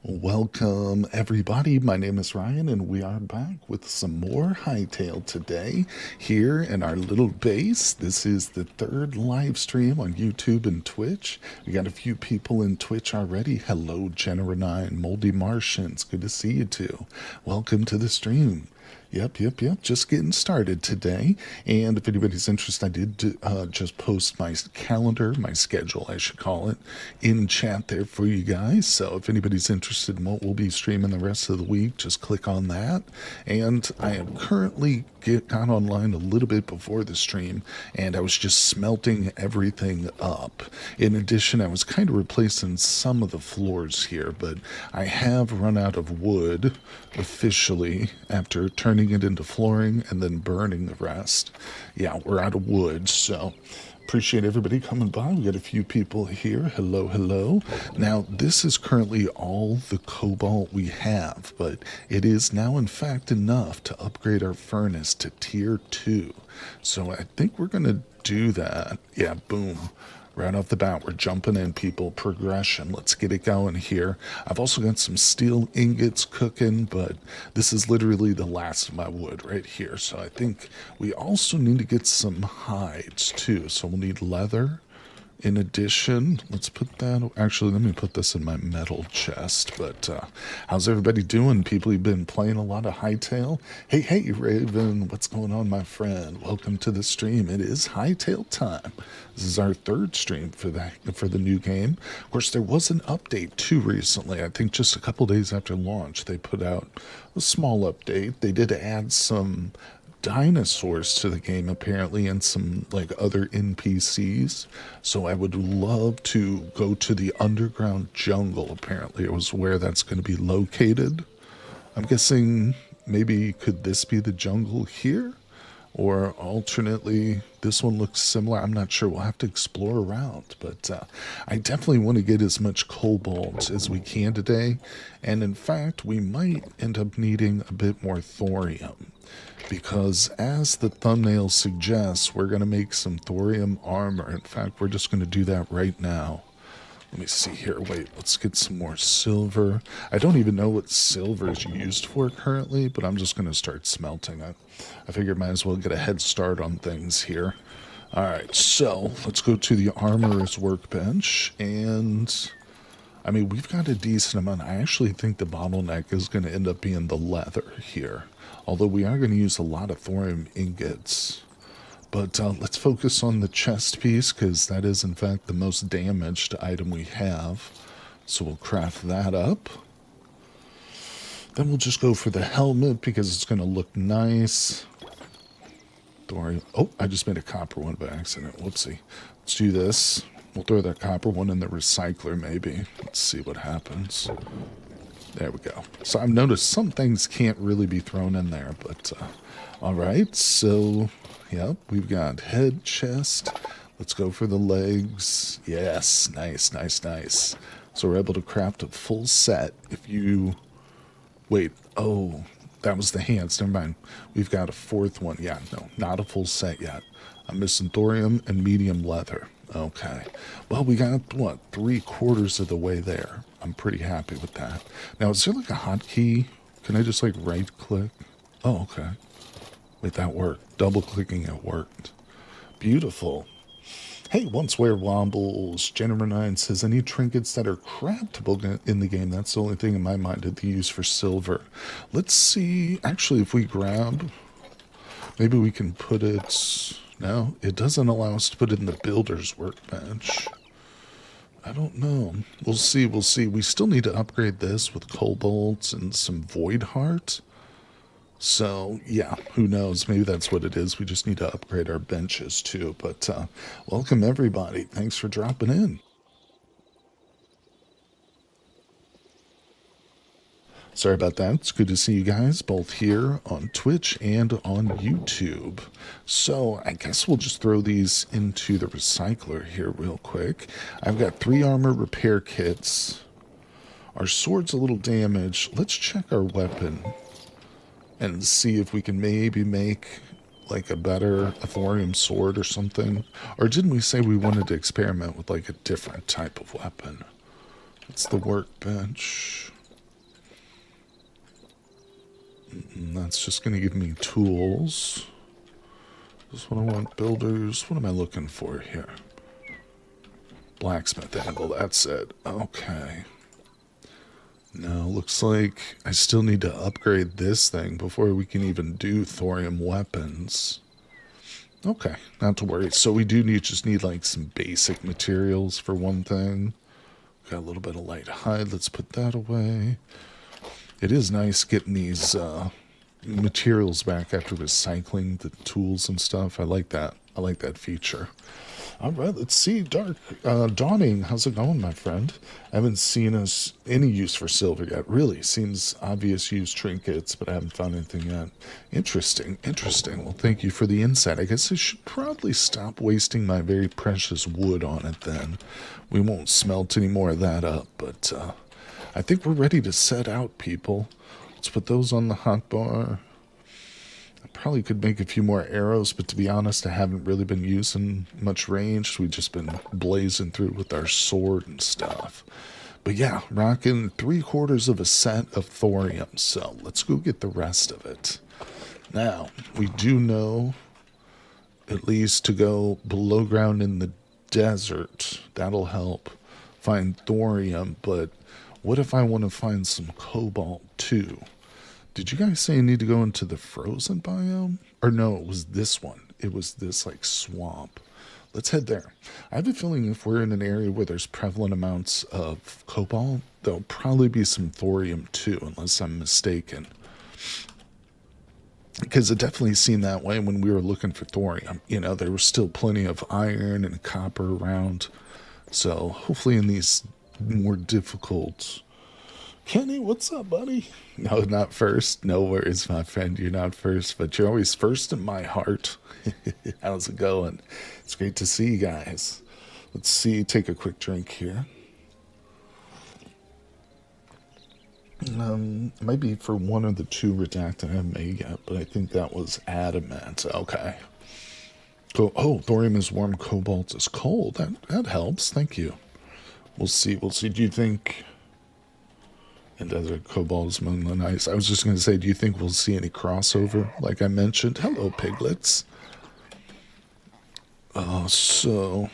Welcome, everybody. My name is Ryan, and we are back with some more Hytale today here in our little base. This is the third live stream on YouTube and Twitch. We got a few people in Twitch already. Hello, Genera9, Moldy Martians. Good to see you too. Welcome to the stream. Yep. Just getting started today. And if anybody's interested, I did just post my calendar, my schedule, I should call it, in chat there for you guys. So if anybody's interested in what we'll be streaming the rest of the week, just click on that. And I am currently got online a little bit before the stream, and I was just smelting everything up. In addition, I was kind of replacing some of the floors here, but I have run out of wood officially after turning it into flooring and then burning the rest. Yeah, we're out of wood, so appreciate everybody coming by. We got a few people here. Hello. Now, this is currently all the cobalt we have, but it is now in fact enough to upgrade our furnace to tier 2. So I think we're going to do that. Yeah, boom. Right off the bat, we're jumping in, people. Progression. Let's get it going here. I've also got some steel ingots cooking, but this is literally the last of my wood right here. So I think we also need to get some hides, too. So we'll need leather. In addition, let's put that... Actually, let me put this in my metal chest. But how's everybody doing? People who've been playing a lot of Hytale. Hey, Raven. What's going on, my friend? Welcome to the stream. It is Hytale time. This is our third stream for the new game. Of course, there was an update, too, recently. I think just a couple days after launch, they put out a small update. They did add some dinosaurs to the game apparently, and some like other NPCs. So I would love to go to the underground jungle. Apparently it was where that's going to be located. I'm guessing maybe could this be the jungle here, or alternately this one looks similar. I'm not sure. We'll have to explore around, but I definitely want to get as much cobalt as we can today. And in fact, we might end up needing a bit more thorium, because as the thumbnail suggests, we're going to make some thorium armor. In fact, we're just going to do that right now. Let me see here. Wait, let's get some more silver. I don't even know what silver is used for currently, but I'm just going to start smelting it. I figured might as well get a head start on things here. Alright, so let's go to the armorer's workbench. And I mean, we've got a decent amount. I actually think the bottleneck is going to end up being the leather here. Although we are going to use a lot of thorium ingots. But let's focus on the chest piece, because that is in fact the most damaged item we have. So we'll craft that up. Then we'll just go for the helmet, because it's going to look nice. Thorium. Oh, I just made a copper one by accident. Whoopsie. Let's do this. We'll throw that copper one in the recycler maybe. Let's see what happens. There we go. So I've noticed some things can't really be thrown in there, but alright, so yep, we've got head, chest. Let's go for the legs. Yes, nice. So we're able to craft a full set. If you wait, oh, that was the hands, never mind. We've got a fourth one. Yeah, no, not a full set yet. I'm missing thorium and medium leather. Okay. Well, we got, what, 3/4 of the way there. I'm pretty happy with that. Now, is there like a hotkey? Can I just like right click? Oh, okay. Wait, that worked. Double clicking it worked. Beautiful. Hey, once wear wobbles. Genera9 says, I need trinkets that are craftable in the game. That's the only thing in my mind that they use for silver. Let's see. Actually, if we grab, maybe we can put it... No, it doesn't allow us to put it in the builder's workbench. I don't know. We'll see. We still need to upgrade this with cobalt and some void heart. So, yeah, who knows? Maybe that's what it is. We just need to upgrade our benches, too. But welcome, everybody. Thanks for dropping in. Sorry about that. It's good to see you guys both here on Twitch and on YouTube. So I guess we'll just throw these into the recycler here real quick. I've got 3 armor repair kits. Our sword's a little damaged. Let's check our weapon and see if we can maybe make like a better thorium sword or something. Or didn't we say we wanted to experiment with like a different type of weapon? It's the workbench. And that's just going to give me tools. This is what I want. Builders. What am I looking for here? Blacksmith anvil. That's it. Okay. Now, looks like I still need to upgrade this thing before we can even do thorium weapons. Okay, not to worry. So we do just need like some basic materials for one thing. Got a little bit of light hide. Let's put that away. It is nice getting these materials back after recycling the tools and stuff. I like that. I like that feature. All right, let's see. Dawning. How's it going, my friend? I haven't seen any use for silver yet. Really, seems obvious use trinkets, but I haven't found anything yet. Interesting, interesting. Well, thank you for the insight. I guess I should probably stop wasting my very precious wood on it then. We won't smelt any more of that up, but I think we're ready to set out, people. Let's put those on the hotbar. I probably could make a few more arrows, but to be honest, I haven't really been using much range. We've just been blazing through with our sword and stuff. But yeah, rocking 3/4 of a set of thorium. So let's go get the rest of it. Now, we do know at least to go below ground in the desert. That'll help find thorium, but what if I want to find some cobalt too? Did you guys say I need to go into the frozen biome? Or no, it was this one. It was this like swamp. Let's head there. I have a feeling if we're in an area where there's prevalent amounts of cobalt, there'll probably be some thorium too, unless I'm mistaken. Because it definitely seemed that way when we were looking for thorium. You know, there was still plenty of iron and copper around. So hopefully in these more difficult... Kenny, what's up, buddy? No, not first. No worries, my friend. You're not first, but you're always first in my heart. How's it going? It's great to see you guys. Let's see. Take a quick drink here. It might be for one of the two redacted I haven't made yet, but I think that was adamant. Okay. Cool. Oh, thorium is warm, cobalt is cold. That helps. Thank you. We'll see. We'll see. Do you think... And desert cobalt is moonlit ice. I was just going to say, do you think we'll see any crossover, like I mentioned? Hello, piglets. So,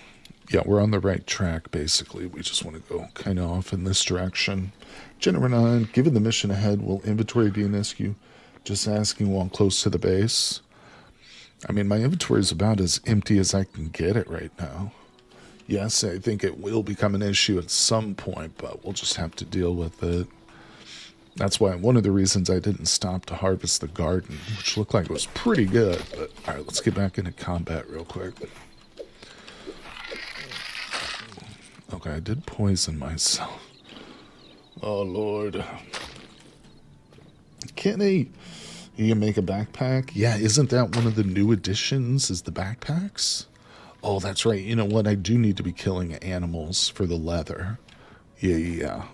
yeah, we're on the right track, basically. We just want to go kind of off in this direction. General 9, given the mission ahead, will inventory be an issue? Just asking while I'm close to the base. I mean, my inventory is about as empty as I can get it right now. Yes, I think it will become an issue at some point, but we'll just have to deal with it. That's why one of the reasons I didn't stop to harvest the garden, which looked like it was pretty good. But all right, let's get back into combat real quick. Okay, I did poison myself. Oh, Lord. Kenny, you can make a backpack? Yeah, isn't that one of the new additions, is the backpacks? Oh, that's right. You know what? I do need to be killing animals for the leather. Yeah.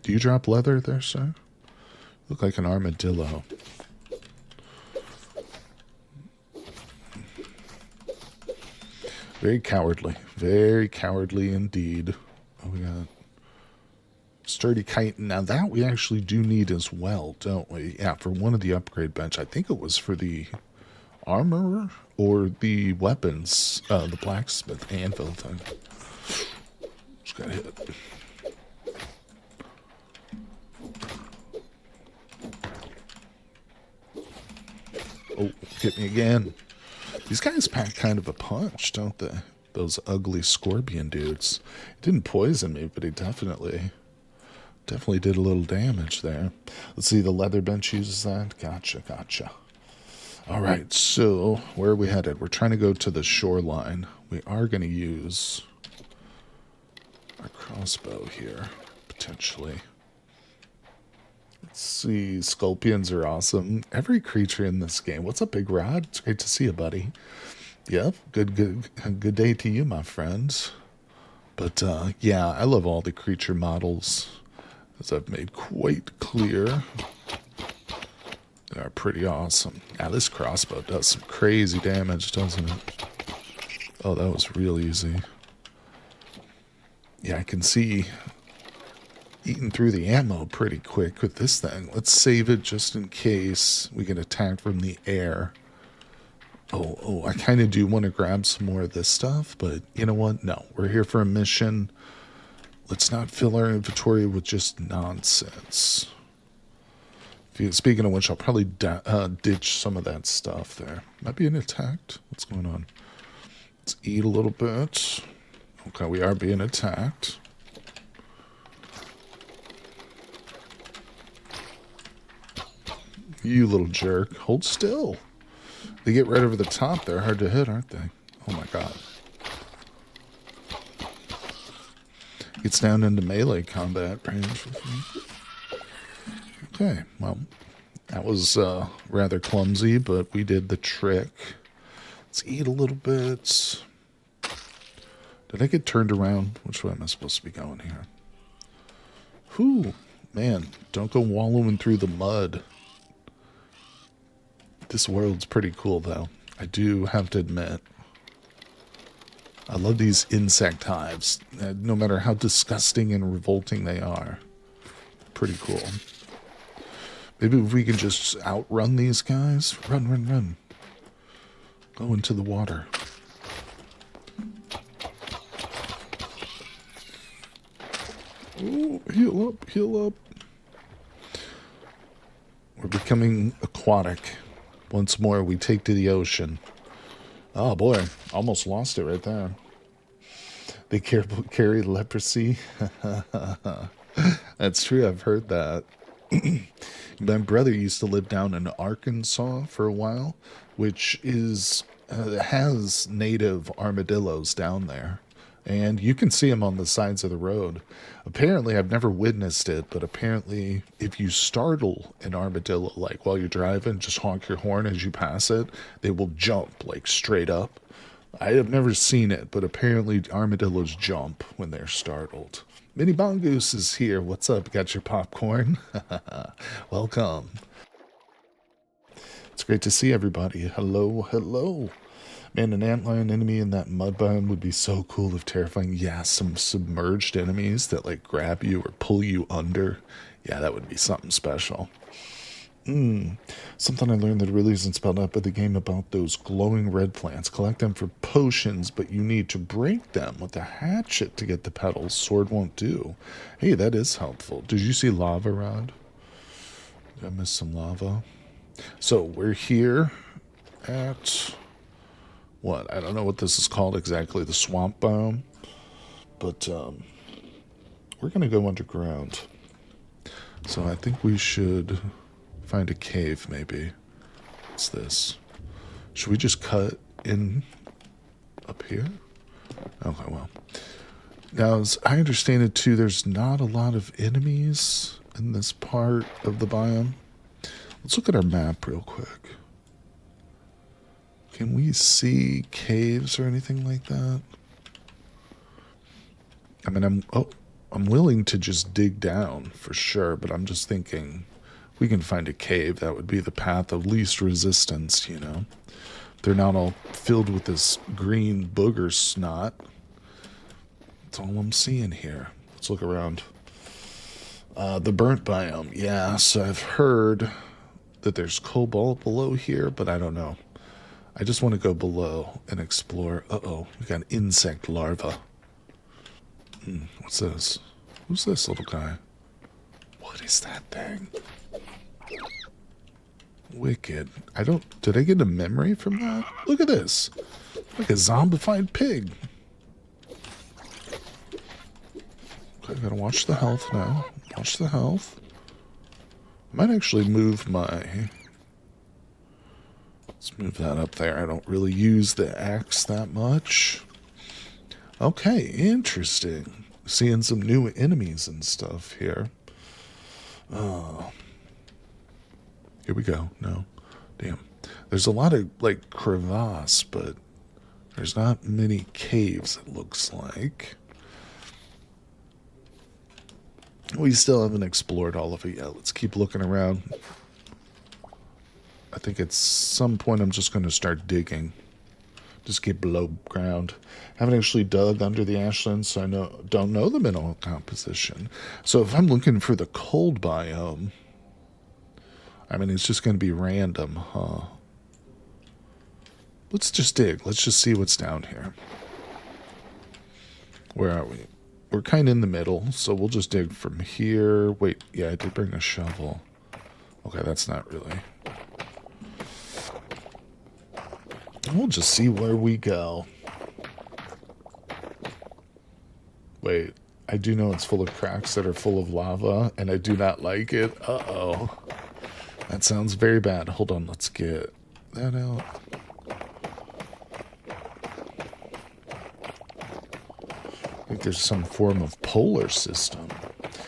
Do you drop leather there, sir? Look like an armadillo. Very cowardly indeed. Oh, we got sturdy chitin. Now that we actually do need as well, don't we? Yeah, for one of the upgrade bench. I think it was for the armor or the weapons, the blacksmith anvil thing. Just got hit. Oh, hit me again. These guys pack kind of a punch, don't they? Those ugly scorpion dudes. He didn't poison me, but he definitely did a little damage there. Let's see, the leather bench uses that. Gotcha. All right, so where are we headed? We're trying to go to the shoreline. We are going to use our crossbow here, potentially. Let's see, scorpions are awesome. Every creature in this game. What's up, Big Rod? It's great to see you, buddy. Yep, good day to you, my friends. But, yeah, I love all the creature models, as I've made quite clear. They are pretty awesome. Now, this crossbow does some crazy damage, doesn't it? Oh, that was real easy. Yeah, I can see eating through the ammo pretty quick with this thing. Let's save it just in case we get attacked from the air. Oh, I kind of do want to grab some more of this stuff, but you know what? No, we're here for a mission. Let's not fill our inventory with just nonsense. Speaking of which, I'll probably ditch some of that stuff there. Am I being attacked? What's going on? Let's eat a little bit. Okay, we are being attacked. You little jerk. Hold still. They get right over the top. They're hard to hit, aren't they? Oh my god. Gets down into melee combat range with me. Okay, well, that was rather clumsy, but we did the trick. Let's eat a little bit. Did I get turned around? Which way am I supposed to be going here? Whew, man, don't go wallowing through the mud. This world's pretty cool, though. I do have to admit. I love these insect hives. No matter how disgusting and revolting they are. Pretty cool. Maybe if we can just outrun these guys. Run, run, run. Go into the water. Oh, heal up, heal up. We're becoming aquatic. Once more, we take to the ocean. Oh boy, almost lost it right there. They carry leprosy. That's true, I've heard that. My brother used to live down in Arkansas for a while, which is has native armadillos down there. And you can see them on the sides of the road. Apparently, I've never witnessed it, but apparently if you startle an armadillo, like while you're driving, just honk your horn as you pass it, they will jump, like straight up. I have never seen it, but apparently armadillos jump when they're startled. Mini Bongoose is here. What's up? Got your popcorn? Welcome. It's great to see everybody. Hello, hello. Man, an antlion enemy in that mud biome would be so cool if terrifying. Yeah, some submerged enemies that like grab you or pull you under. Yeah, that would be something special. Something I learned that really isn't spelled out by the game about those glowing red plants. Collect them for potions, but you need to break them with a hatchet to get the petals. Sword won't do. Hey, that is helpful. Did you see lava, Rod? Did I miss some lava? So we're here at... what? I don't know what this is called exactly, the swamp biome. But we're going to go underground. So I think we should find a cave, maybe. What's this? Should we just cut in up here? Okay, well. Now, as I understand it, too, there's not a lot of enemies in this part of the biome. Let's look at our map real quick. Can we see caves or anything like that? I mean, I'm willing to just dig down for sure, but I'm just thinking we can find a cave. That would be the path of least resistance, you know. They're not all filled with this green booger snot. That's all I'm seeing here. Let's look around. The burnt biome. Yeah, so I've heard that there's cobalt below here, but I don't know. I just want to go below and explore. Uh-oh, we got an insect larva. What's this? Who's this little guy? What is that thing? Wicked. Did I get a memory from that? Look at this. Like a zombified pig. Okay, gotta watch the health now. Watch the health. I might actually move my... Let's move that up there. I don't really use the axe that much. Okay, interesting. Seeing some new enemies and stuff here. Here we go. No. Damn. There's a lot of, like, crevasse, but there's not many caves, it looks like. We still haven't explored all of it yet. Let's keep looking around. I think at some point I'm just going to start digging. Just get below ground. Haven't actually dug under the ashlands, so don't know the mineral composition. So if I'm looking for the cold biome, I mean, it's just going to be random, huh? Let's just dig. Let's just see what's down here. Where are we? We're kind of in the middle, so we'll just dig from here. Wait, yeah, I did bring a shovel. Okay, that's not really. We'll just see where we go. Wait, I do know it's full of cracks that are full of lava, and I do not like it. Uh-oh. That sounds very bad. Hold on, let's get that out. I think there's some form of polar system.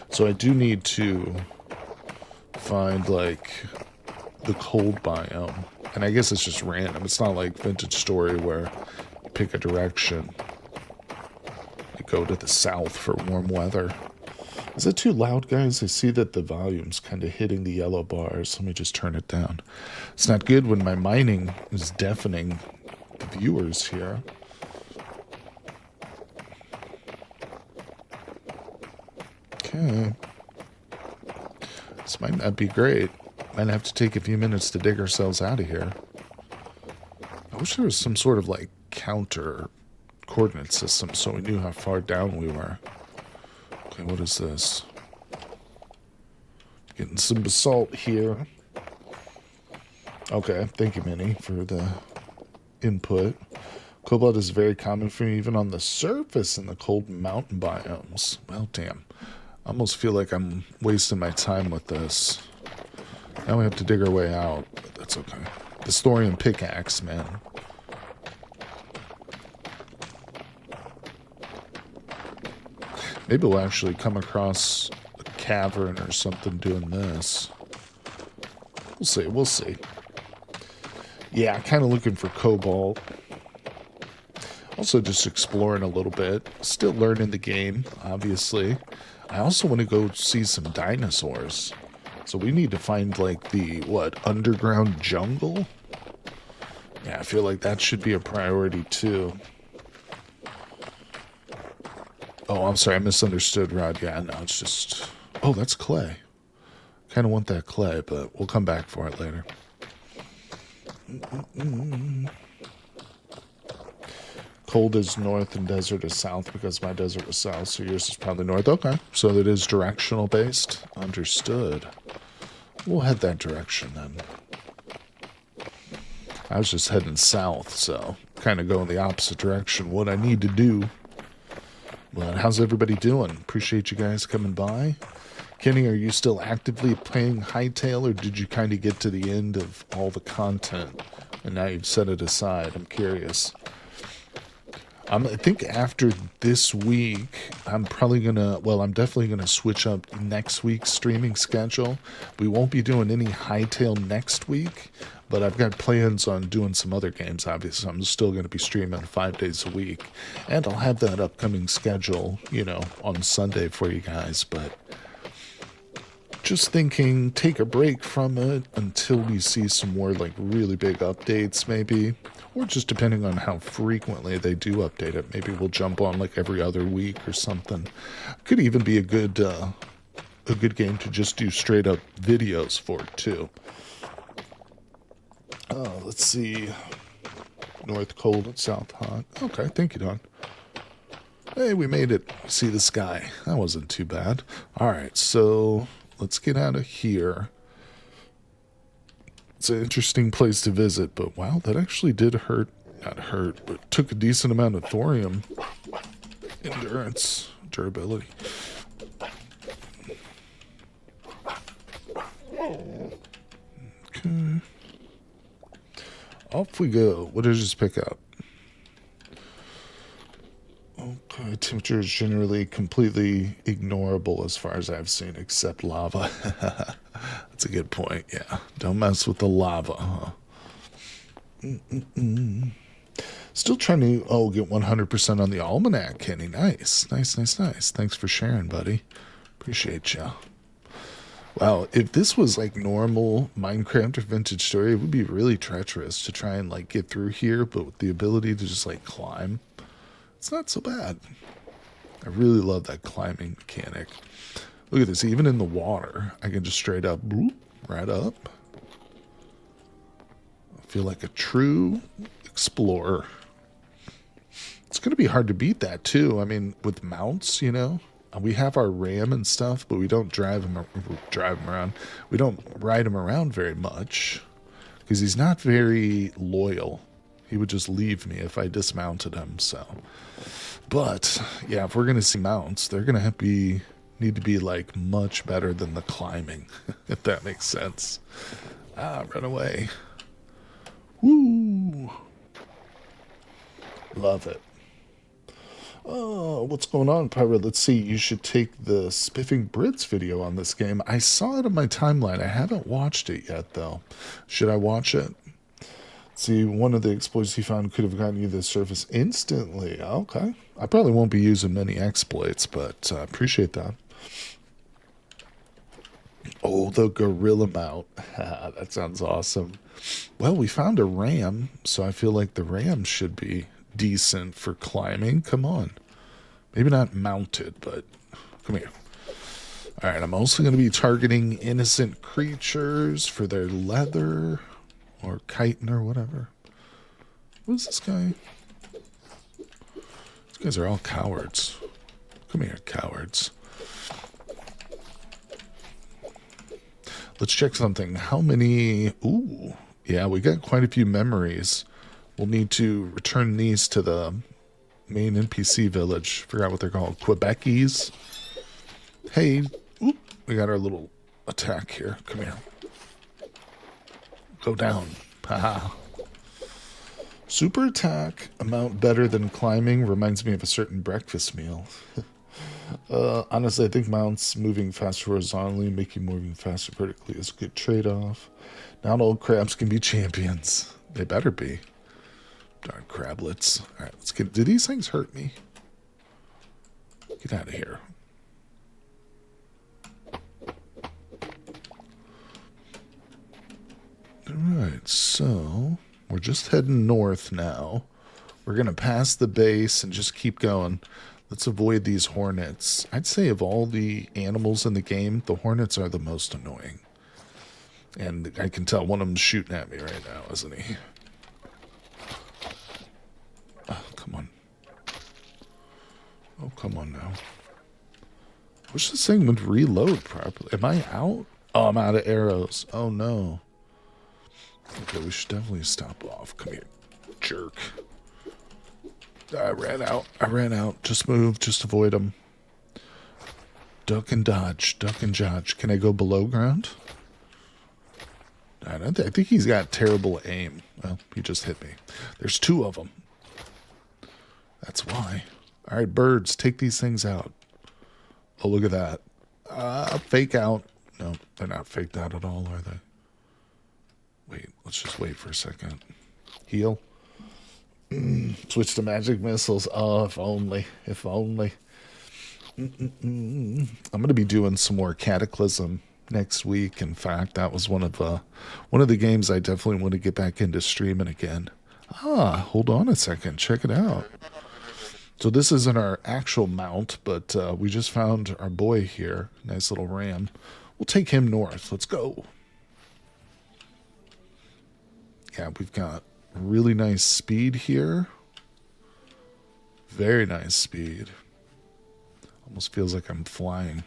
So I do need to find, like, the cold biome. And I guess it's just random. It's not like Vintage Story where you pick a direction. You go to the south for warm weather. Is it too loud, guys? I see that the volume's kind of hitting the yellow bars. Let me just turn it down. It's not good when my mining is deafening the viewers here. Okay. This might not be great. Might have to take a few minutes to dig ourselves out of here. I wish there was some sort of, like, counter coordinate system so we knew how far down we were. Okay, what is this? Getting some basalt here. Okay, thank you, Minnie, for the input. Cobalt is very common for me, even on the surface in the cold mountain biomes. Well, damn. I almost feel like I'm wasting my time with this. Now we have to dig our way out, but that's okay. The thorium pickaxe, man. Maybe we'll actually come across a cavern or something doing this. We'll see, we'll see. Yeah, kind of looking for cobalt. Also just exploring a little bit. Still learning the game, obviously. I also want to go see some dinosaurs. So we need to find, like, the, underground jungle? Yeah, I feel like that should be a priority, too. Oh, I'm sorry, I misunderstood, Rod. Yeah, no, it's just... Oh, that's clay. Kind of want that clay, but we'll come back for it later. Cold is north and desert is south because my desert was south, so yours is probably north. Okay, so it is directional based. Understood. We'll head that direction then. I was just heading south, so kind of going the opposite direction. What I need to do. But how's everybody doing? Appreciate you guys coming by. Kenny, are you still actively playing Hytale, or did you kind of get to the end of all the content and now you've set it aside? I'm curious. I think after this week, I'm definitely going to switch up next week's streaming schedule. We won't be doing any Hytale next week, but I've got plans on doing some other games, obviously. I'm still going to be streaming 5 days a week, and I'll have that upcoming schedule, on Sunday for you guys, but just thinking, take a break from it until we see some more, like, really big updates, maybe. Or just depending on how frequently they do update it. Maybe we'll jump on, like, every other week or something. Could even be a good game to just do straight-up videos for it, too. Let's see. North cold and south hot. Okay, thank you, Don. Hey, we made it. See the sky. That wasn't too bad. All right, so... let's get out of here. It's an interesting place to visit, but wow, that actually did hurt. Not hurt, but took a decent amount of thorium. Endurance, durability. Okay. Off we go. What did I just pick up? Okay, temperature is generally completely ignorable as far as I've seen, except lava. That's a good point, yeah. Don't mess with the lava, huh? Still trying to, get 100% on the almanac, Kenny. Nice. Thanks for sharing, buddy. Appreciate ya. Wow, if this was like normal Minecraft or Vintage Story, it would be really treacherous to try and like get through here, but with the ability to just like climb, it's not so bad. I really love that climbing mechanic. Look at this, even in the water, I can just straight up, bloop, right up. I feel like a true explorer. It's going to be hard to beat that too. I mean, with mounts, you know, we have our ram and stuff, but we don't drive him around. We don't ride him around very much because he's not very loyal. He would just leave me if I dismounted him. So, but yeah, if we're going to see mounts, they're going to need to be like much better than the climbing, if that makes sense. Ah, run away. Woo! Love it. Oh, what's going on, Pirate? Let's see. You should take the Spiffing Brits video on this game. I saw it on my timeline. I haven't watched it yet, though. Should I watch it? See, one of the exploits he found could have gotten you the surface instantly. Okay. I probably won't be using many exploits, but appreciate that. Oh, the gorilla mount. That sounds awesome. Well, we found a ram, so I feel like the ram should be decent for climbing. Come on. Maybe not mounted, but come here. All right, I'm also going to be targeting innocent creatures for their leather or chitin or whatever. Who's this guy? These guys are all cowards. Come here, cowards. Let's check something. How many... Ooh, yeah, we got quite a few memories. We'll need to return these to the main NPC village. Forgot what they're called. Quebeckies. Hey, oop, we got our little attack here. Come here. Go down. Haha. Super attack, amount better than climbing, reminds me of a certain breakfast meal. Honestly, I think mounts moving faster horizontally, making moving faster vertically is a good trade-off. Not all crabs can be champions. They better be. Darn crablets. Alright, let's get... Do these things hurt me? Get out of here. Alright, so... We're just heading north now. We're going to pass the base and just keep going. Let's avoid these hornets. I'd say of all the animals in the game, the hornets are the most annoying. And I can tell one of them's shooting at me right now, isn't he? Oh, come on. Oh, come on now. I wish this thing would reload properly. Am I out? Oh, I'm out of arrows. Oh, no. Okay, we should definitely stop off. Come here, jerk. I ran out. Just move. Just avoid them. Duck and dodge. Duck and dodge. Can I go below ground? I think he's got terrible aim. Well, he just hit me. There's two of them. That's why. All right, birds, take these things out. Oh, look at that. Fake out. No, they're not faked out at all, are they? Wait, let's just wait for a second. Heal. Switch to magic missiles. Oh, if only. If only. I'm going to be doing some more Cataclysm next week. In fact, that was one of the games I definitely want to get back into streaming again. Ah, hold on a second. Check it out. So this isn't our actual mount, but we just found our boy here. Nice little ram. We'll take him north. Let's go. Yeah, we've got really nice speed here. Very nice speed. Almost feels like I'm flying.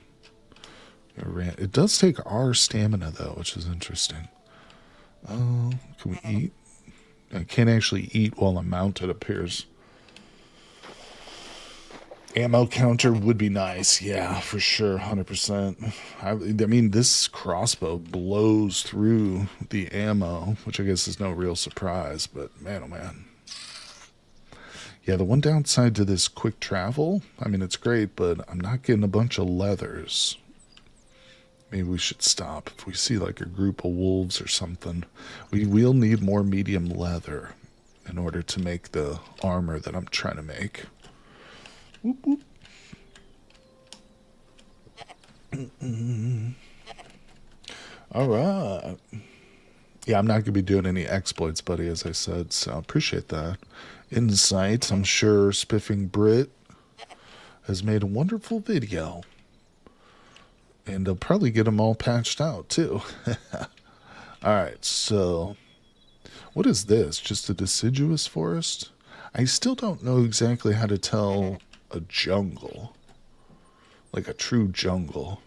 It does take our stamina, though, which is interesting. Oh, can we eat? I can't actually eat while I'm mounted, it appears. Ammo counter would be nice. Yeah, for sure. 100%. I mean, this crossbow blows through the ammo, which I guess is no real surprise, but man, oh man. Yeah, the one downside to this quick travel, I mean, it's great, but I'm not getting a bunch of leathers. Maybe we should stop. If we see like a group of wolves or something, we will need more medium leather in order to make the armor that I'm trying to make. Whoop, whoop. All right. Yeah, I'm not going to be doing any exploits, buddy, as I said, so appreciate that insight. I'm sure Spiffing Brit has made a wonderful video, and they'll probably get them all patched out, too. All right, so what is this? Just a deciduous forest? I still don't know exactly how to tell a jungle, like a true jungle.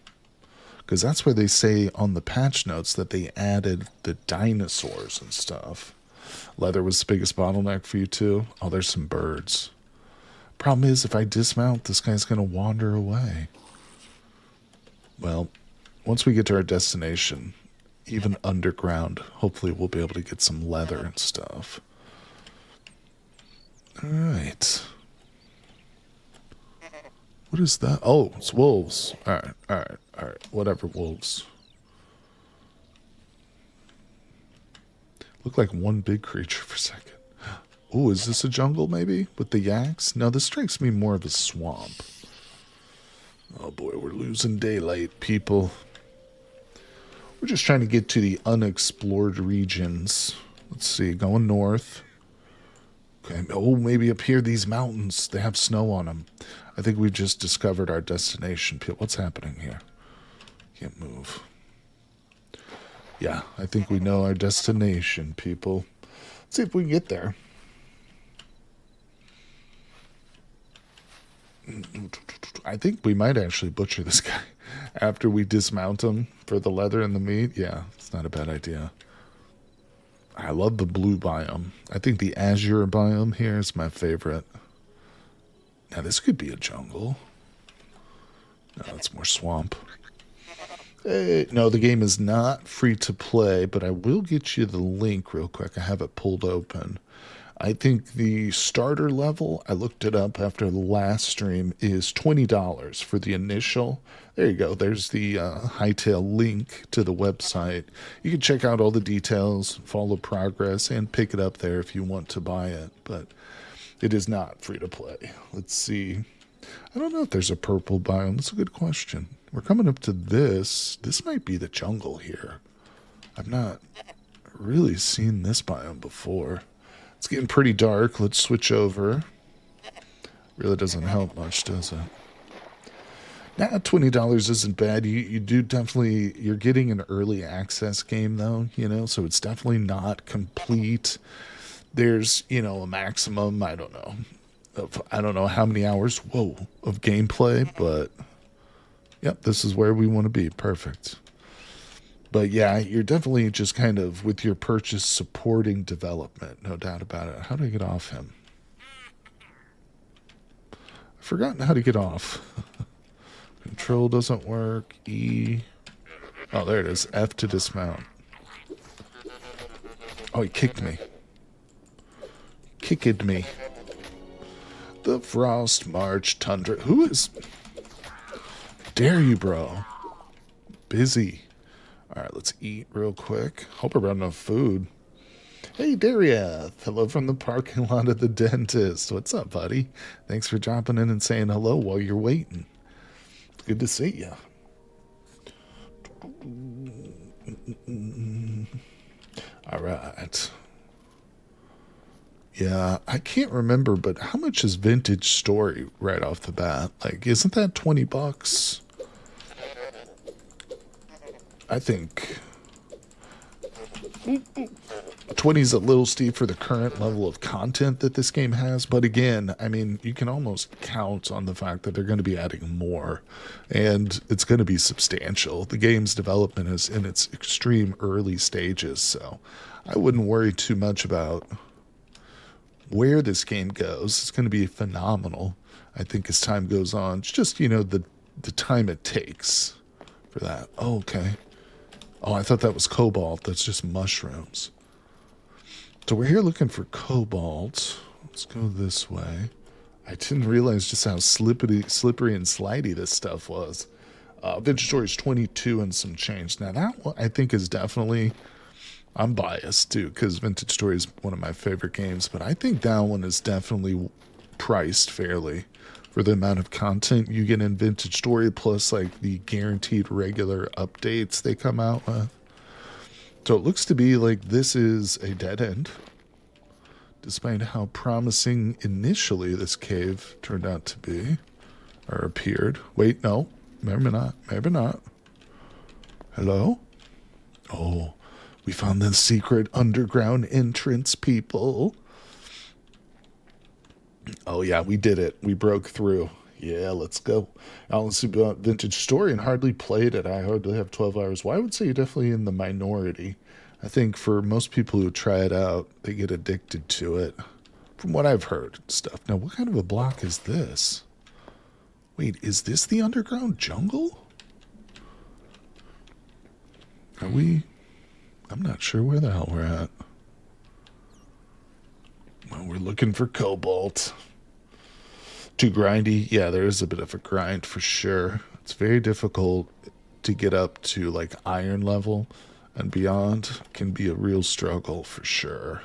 Because that's where they say on the patch notes that they added the dinosaurs and stuff. Leather was the biggest bottleneck for you too. Oh, there's some birds. Problem is, if I dismount, this guy's going to wander away. Well, once we get to our destination, even underground, hopefully we'll be able to get some leather and stuff. Alright. What is that? Oh, it's wolves. Alright, alright, alright. Whatever, wolves. Look like one big creature for a second. Oh, is this a jungle maybe? With the yaks? No, this strikes me more of a swamp. Oh boy, we're losing daylight, people. We're just trying to get to the unexplored regions. Let's see, going north. Okay, oh, maybe up here, these mountains, they have snow on them. I think we've just discovered our destination. What's happening here? Can't move. Yeah, I think we know our destination, people. Let's see if we can get there. I think we might actually butcher this guy after we dismount him for the leather and the meat. Yeah, it's not a bad idea. I love the blue biome. I think the azure biome here is my favorite. Now, this could be a jungle. No, it's more swamp. Hey, no, the game is not free to play, but I will get you the link real quick. I have it pulled open. I think the starter level, I looked it up after the last stream, is $20 for the initial. There you go. There's the Hytale link to the website. You can check out all the details, follow progress, and pick it up there if you want to buy it. But it is not free to play. Let's see. I don't know if there's a purple biome. That's a good question. We're coming up to this. This might be the jungle here. I've not really seen this biome before. It's getting pretty dark. Let's switch over. Really doesn't help much, does it? Nah, $20 isn't bad. You do definitely, you're getting an early access game though, you know, so it's definitely not complete. There's, you know, a maximum, I don't know how many hours, of gameplay, but yep, this is where we want to be. Perfect. But yeah, you're definitely just kind of, with your purchase, supporting development, no doubt about it. How do I get off him? I've forgotten how to get off. Control doesn't work. E. Oh, there it is. F to dismount. Oh, he kicked me. Kicked me. The Frost March Tundra. Who is... Dare you, bro? Busy. Alright, let's eat real quick. Hope I brought enough food. Hey, Dariath. Hello from the parking lot of the dentist. What's up, buddy? Thanks for dropping in and saying hello while you're waiting. It's good to see you. Alright. Yeah, I can't remember, but how much is Vintage Story right off the bat? Like, isn't that $20? I think 20 is a little steep for the current level of content that this game has. But again, I mean, you can almost count on the fact that they're going to be adding more, and it's going to be substantial. The game's development is in its extreme early stages, so I wouldn't worry too much about where this game goes. It's going to be phenomenal, I think, as time goes on. It's just, you know, the time it takes for that. Oh, okay. Oh, I thought that was cobalt. That's just mushrooms. So we're here looking for cobalt. Let's go this way. I didn't realize just how slippery and slidey this stuff was. Vintage Story is 22 and some change. Now that one I think is definitely... I'm biased too, because Vintage Story is one of my favorite games, but I think that one is definitely priced fairly for the amount of content you get in Vintage Story, plus like the guaranteed regular updates they come out with. So it looks to be like this is a dead end, despite how promising initially this cave turned out to be, or appeared. Wait, no, maybe not, maybe not. Hello? Oh, we found the secret underground entrance, people. Oh yeah, we did it. We broke through. Yeah, let's go. Honestly, about Vintage Story and hardly played it. I hardly have 12 hours. Well, I would say you're definitely in the minority. I think for most people who try it out, they get addicted to it. From what I've heard and stuff. Now, what kind of a block is this? Wait, is this the underground jungle? Are we... I'm not sure where the hell we're at. Well, we're looking for cobalt. Too grindy? Yeah, there is a bit of a grind for sure. It's very difficult to get up to like iron level and beyond. Can be a real struggle for sure.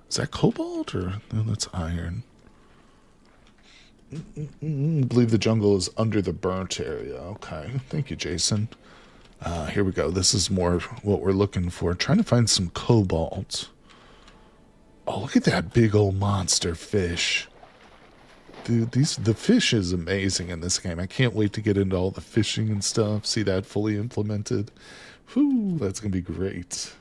Is that cobalt or no? That's iron. I believe the jungle is under the burnt area. Okay, thank you, Jason. Here we go. This is more what we're looking for. Trying to find some cobalt. Oh, look at that big old monster fish. Dude, the fish is amazing in this game. I can't wait to get into all the fishing and stuff. See that fully implemented. Whew, that's going to be great.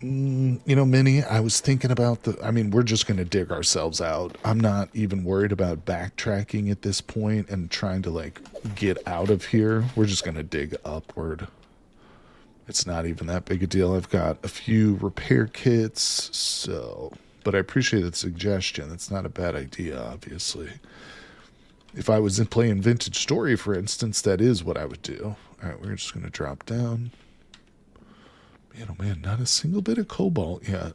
You know, Minnie, I was thinking about I mean, we're just going to dig ourselves out. I'm not even worried about backtracking at this point and trying to, like, get out of here. We're just going to dig upward. It's not even that big a deal. I've got a few repair kits, so... But I appreciate the suggestion. It's not a bad idea, obviously. If I was playing Vintage Story, for instance, that is what I would do. All right, we're just going to drop down. Man, oh man, not a single bit of cobalt yet.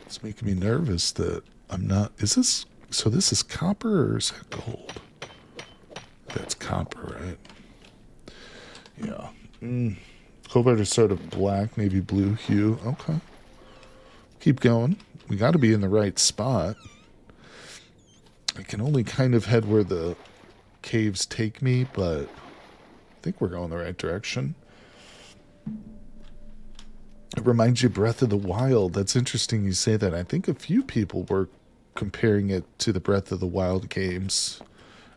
It's making me nervous that I'm not... Is this... So this is copper or is that gold? That's copper, right? Yeah. Cobalt is sort of black, maybe blue hue. Okay. Keep going. We got to be in the right spot. I can only kind of head where the caves take me, but I think we're going the right direction. It reminds you of Breath of the Wild. That's interesting you say that. I think a few people were comparing it to the Breath of the Wild games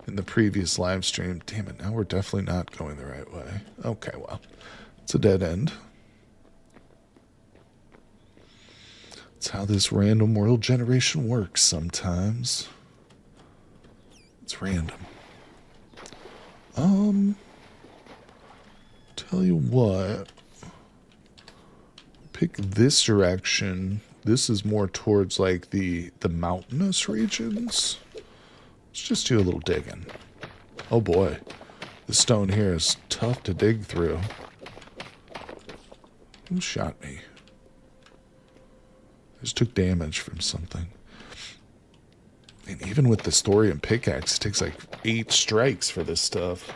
in the previous live stream. Damn it, now we're definitely not going the right way. Okay, well, it's a dead end. That's how this random world generation works sometimes. It's random. Tell you what. Pick this direction. This is more towards like the mountainous regions. Let's just do a little digging. Oh boy. The stone here is tough to dig through. Who shot me? Just took damage from something. And even with the thorium pickaxe, it takes like 8 strikes for this stuff.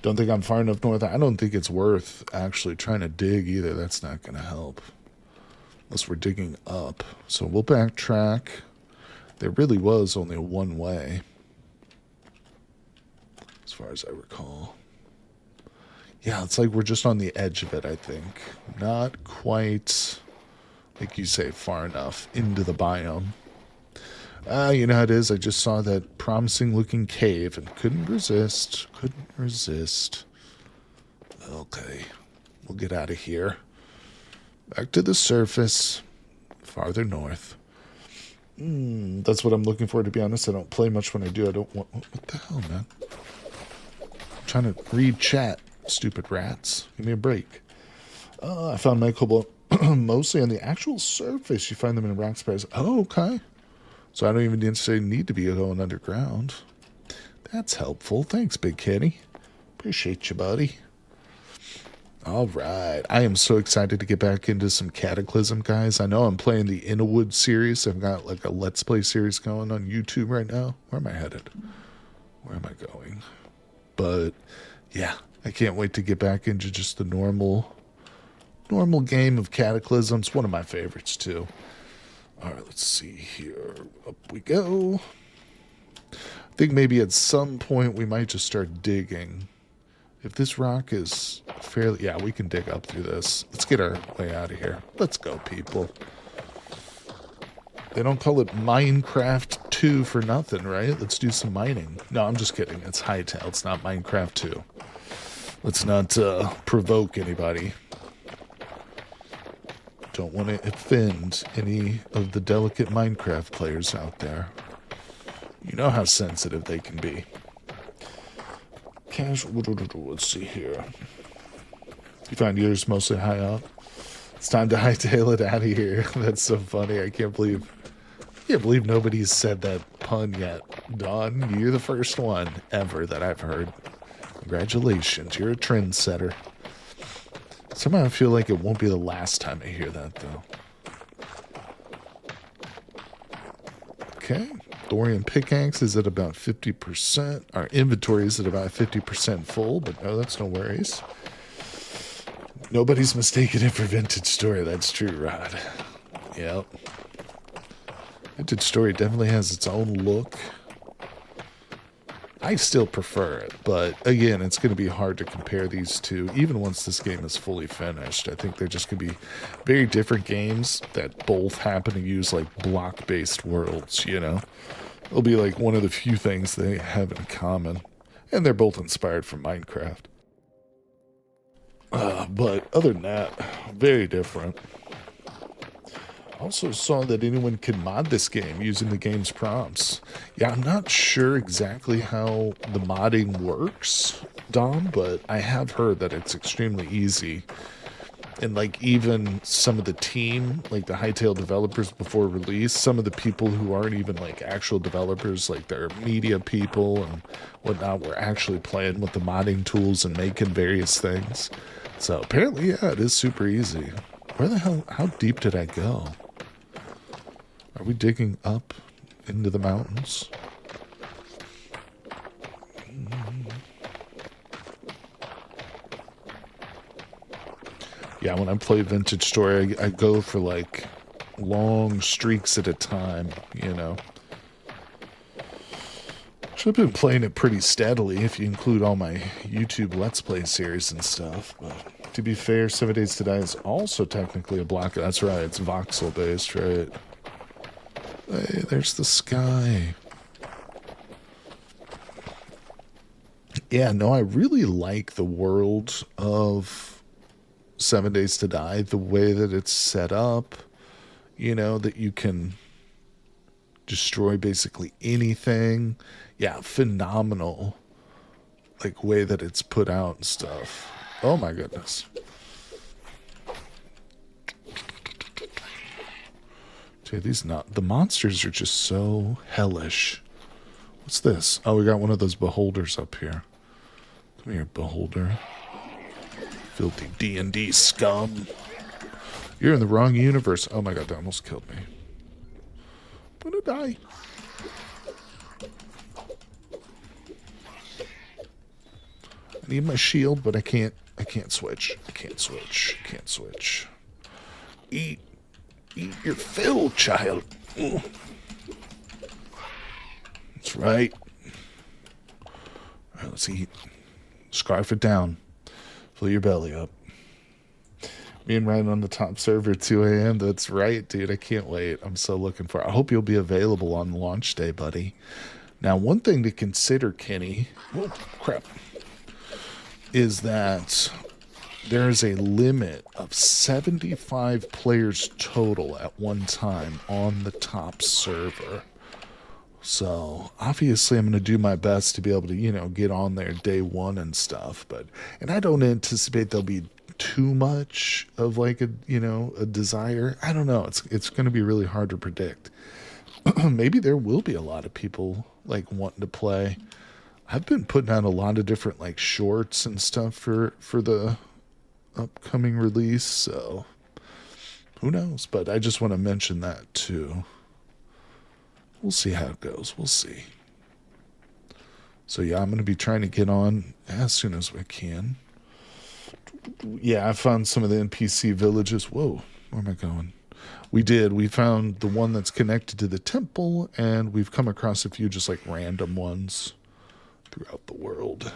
Don't think I'm far enough north. I don't think it's worth actually trying to dig either. That's not going to help. Unless we're digging up. So we'll backtrack. There really was only a one way. As far as I recall. Yeah, it's like we're just on the edge of it, I think. Not quite... like you say, far enough into the biome. You know how it is. I just saw that promising looking cave and couldn't resist. Couldn't resist. Okay. We'll get out of here. Back to the surface. Farther north. That's what I'm looking for, to be honest. I don't play much when I do. I don't want... What the hell, man? I'm trying to read chat. Stupid rats. Give me a break. I found my cobalt... mostly on the actual surface. You find them in rock spires. Oh, okay. So I don't even necessarily need to be going underground. That's helpful. Thanks, Big Kitty. Appreciate you, buddy. All right. I am so excited to get back into some Cataclysm, guys. I know I'm playing the Innawood series. I've got like a Let's Play series going on YouTube right now. Where am I headed? Where am I going? But, yeah. I can't wait to get back into just the normal game of Cataclysms. One of my favorites too. All right, let's see here. Up we go. I think maybe at some point we might just start digging If this rock is fairly... Yeah, we can dig up through this. Let's get our way out of here. Let's go, people. They don't call it Minecraft 2 for nothing, right? Let's do some mining. No, I'm just kidding. It's Hytale. It's not Minecraft 2. Let's not provoke anybody. Don't want to offend any of the delicate Minecraft players out there. You know how sensitive they can be. Casual. Let's see here. You find yours mostly high up? It's time to hightail it out of here. That's so funny. I can't believe nobody's said that pun yet. Dawn, you're the first one ever that I've heard. Congratulations. You're a trendsetter. Somehow I feel like it won't be the last time I hear that, though. Okay. Thorium pickaxe is at about 50%. Our inventory is at about 50% full, but no, that's no worries. Nobody's mistaken it for Vintage Story. That's true, Rod. Yep. Vintage Story definitely has its own look. I still prefer it, but again, it's going to be hard to compare these two, even once this game is fully finished. I think they're just going to be very different games that both happen to use, like, block-based worlds, you know? It'll be, like, one of the few things they have in common. And they're both inspired from Minecraft. But other than that, very different. Also saw that anyone can mod this game using the game's prompts. Yeah, I'm not sure exactly how the modding works, Dom, but I have heard that it's extremely easy. And, like, even some of the team, like the Hytale developers before release, some of the people who aren't even, like, actual developers, like their media people and whatnot, were actually playing with the modding tools and making various things. So, apparently, yeah, it is super easy. Where the hell, how deep did I go? Are we digging up into the mountains? Yeah, when I play Vintage Story, I go for, like, long streaks at a time, you know. I've been playing it pretty steadily if you include all my YouTube Let's Play series and stuff. But to be fair, 7 Days to Die is also technically a block. That's right, it's voxel based, right? Hey, there's the sky. Yeah, no, I really like the world of 7 Days to Die, the way that it's set up, you know, that you can destroy basically anything. Yeah, phenomenal, like, way that it's put out and stuff. Oh my goodness. Dude, the monsters are just so hellish. What's this? Oh, we got one of those beholders up here. Come here, beholder. Filthy D&D scum. You're in the wrong universe. Oh my god, that almost killed me. I'm gonna die. I need my shield, but I can't switch. I can't switch. Eat your fill, child. Ooh. That's right. All right, let's eat. Scarf it down. Fill your belly up. Me and Ryan on the top server at 2 a.m. That's right, dude. I can't wait. I'm so looking for it. I hope you'll be available on launch day, buddy. Now, one thing to consider, Kenny, oh, crap, is that there is a limit of 75 players total at one time on the top server. So, obviously, I'm going to do my best to be able to, you know, get on there day one and stuff. And I don't anticipate there'll be too much of, like, a, you know, a desire. I don't know. It's going to be really hard to predict. Maybe there will be a lot of people, like, wanting to play. I've been putting out a lot of different, like, shorts and stuff for the upcoming release, so who knows? But I just want to mention that, too. We'll see how it goes. We'll see. So, yeah, I'm going to be trying to get on as soon as we can. Yeah, I found some of the NPC villages. Whoa, where am I going? We found the one that's connected to the temple, and we've come across a few just, like, random ones throughout the world.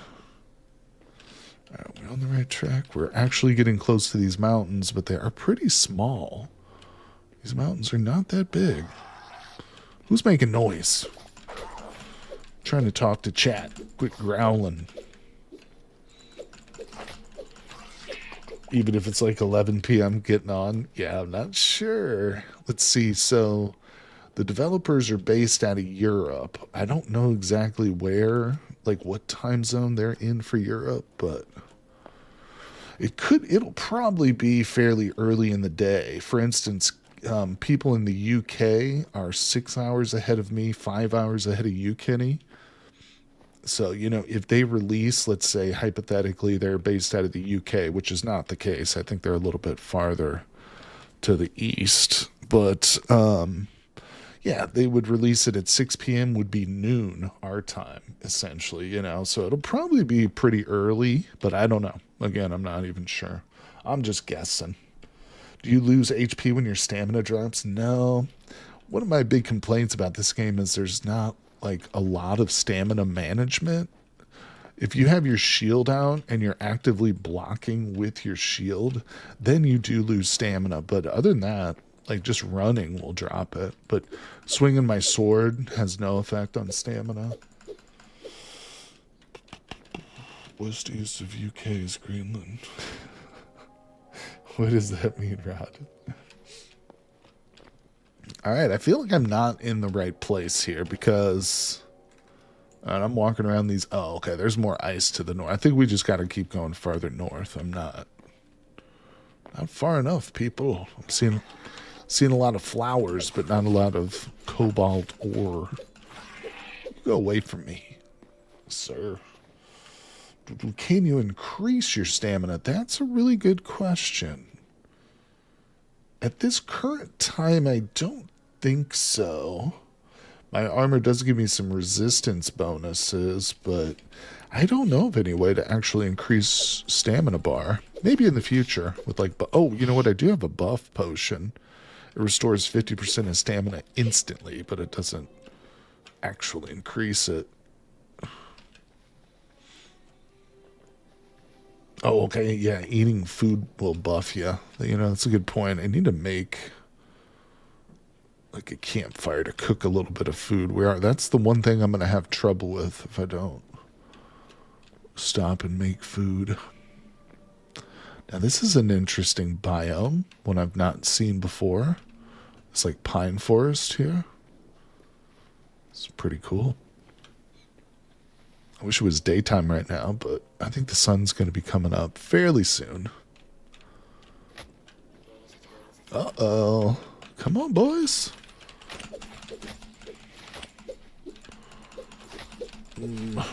We're on the right track. We're actually getting close to these mountains, but they are pretty small. These mountains are not that big. Who's making noise? Trying to talk to chat. Quit growling. Even if it's like 11 p.m. getting on. Yeah, I'm not sure. Let's see. So the developers are based out of Europe. I don't know exactly where, like what time zone they're in for Europe, but it'll probably be fairly early in the day. For instance, people in the UK are 6 hours ahead of me, 5 hours ahead of you, Kenny. So, if they release, let's say, hypothetically, they're based out of the UK, which is not the case. I think they're a little bit farther to the east. But, yeah, they would release it at 6 p.m. would be noon our time, essentially, So it'll probably be pretty early, but I don't know. Again, I'm not even sure. I'm just guessing. Do you lose HP when your stamina drops? No. One of my big complaints about this game is there's not like a lot of stamina management. If you have your shield out and you're actively blocking with your shield, then you do lose stamina. But other than that, like just running will drop it. But swinging my sword has no effect on stamina. West east of UK is Greenland. What does that mean, Rod? All right, I feel like I'm not in the right place here because I'm walking around these. Oh, okay, there's more ice to the north. I think we just got to keep going farther north. I'm not far enough, people. I'm seeing a lot of flowers, but not a lot of cobalt ore. Go away from me, sir. Can you increase your stamina? That's a really good question. At this current time, I don't think so. My armor does give me some resistance bonuses, but I don't know of any way to actually increase stamina bar. Maybe in the future with like, oh, you know what? I do have a buff potion. It restores 50% of stamina instantly, but it doesn't actually increase it. Oh, okay. Yeah, eating food will buff you. That's a good point. I need to make like a campfire to cook a little bit of food. That's the one thing I'm going to have trouble with if I don't stop and make food. Now, this is an interesting biome, one I've not seen before. It's like pine forest here. It's pretty cool. I wish it was daytime right now, but I think the sun's going to be coming up fairly soon. Uh-oh. Come on, boys. Oh,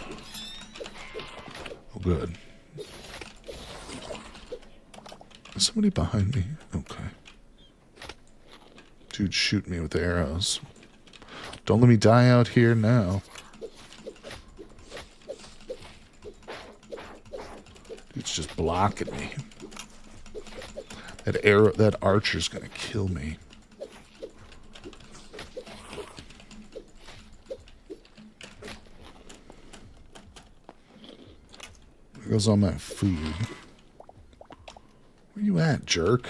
good. Is somebody behind me? Okay. Dude, shoot me with arrows. Don't let me die out here now. It's just blocking me. That archer's gonna kill me. There goes all my food. Where you at, jerk?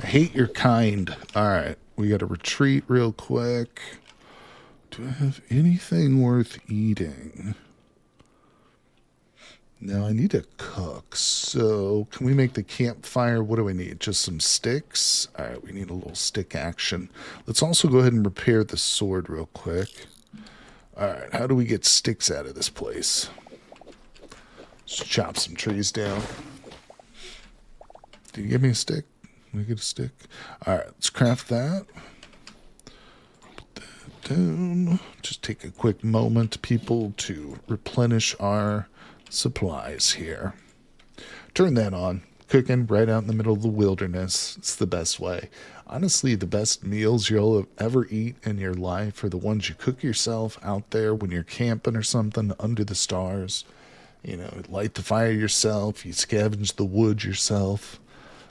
I hate your kind. Alright, we gotta retreat real quick. Do I have anything worth eating? Now I need to cook. So can we make the campfire? What do we need? Just some sticks? Alright, we need a little stick action. Let's also go ahead and repair the sword real quick. Alright, how do we get sticks out of this place? Let's chop some trees down. Did you give me a stick? Can we get a stick? Alright, let's craft that. Down. Just take a quick moment, people, to replenish our supplies here. Turn that on. Cooking right out in the middle of the wilderness. It's the best way. Honestly, the best meals you'll ever eat in your life are the ones you cook yourself out there when you're camping or something under the stars. Light the fire yourself. You scavenge the wood yourself.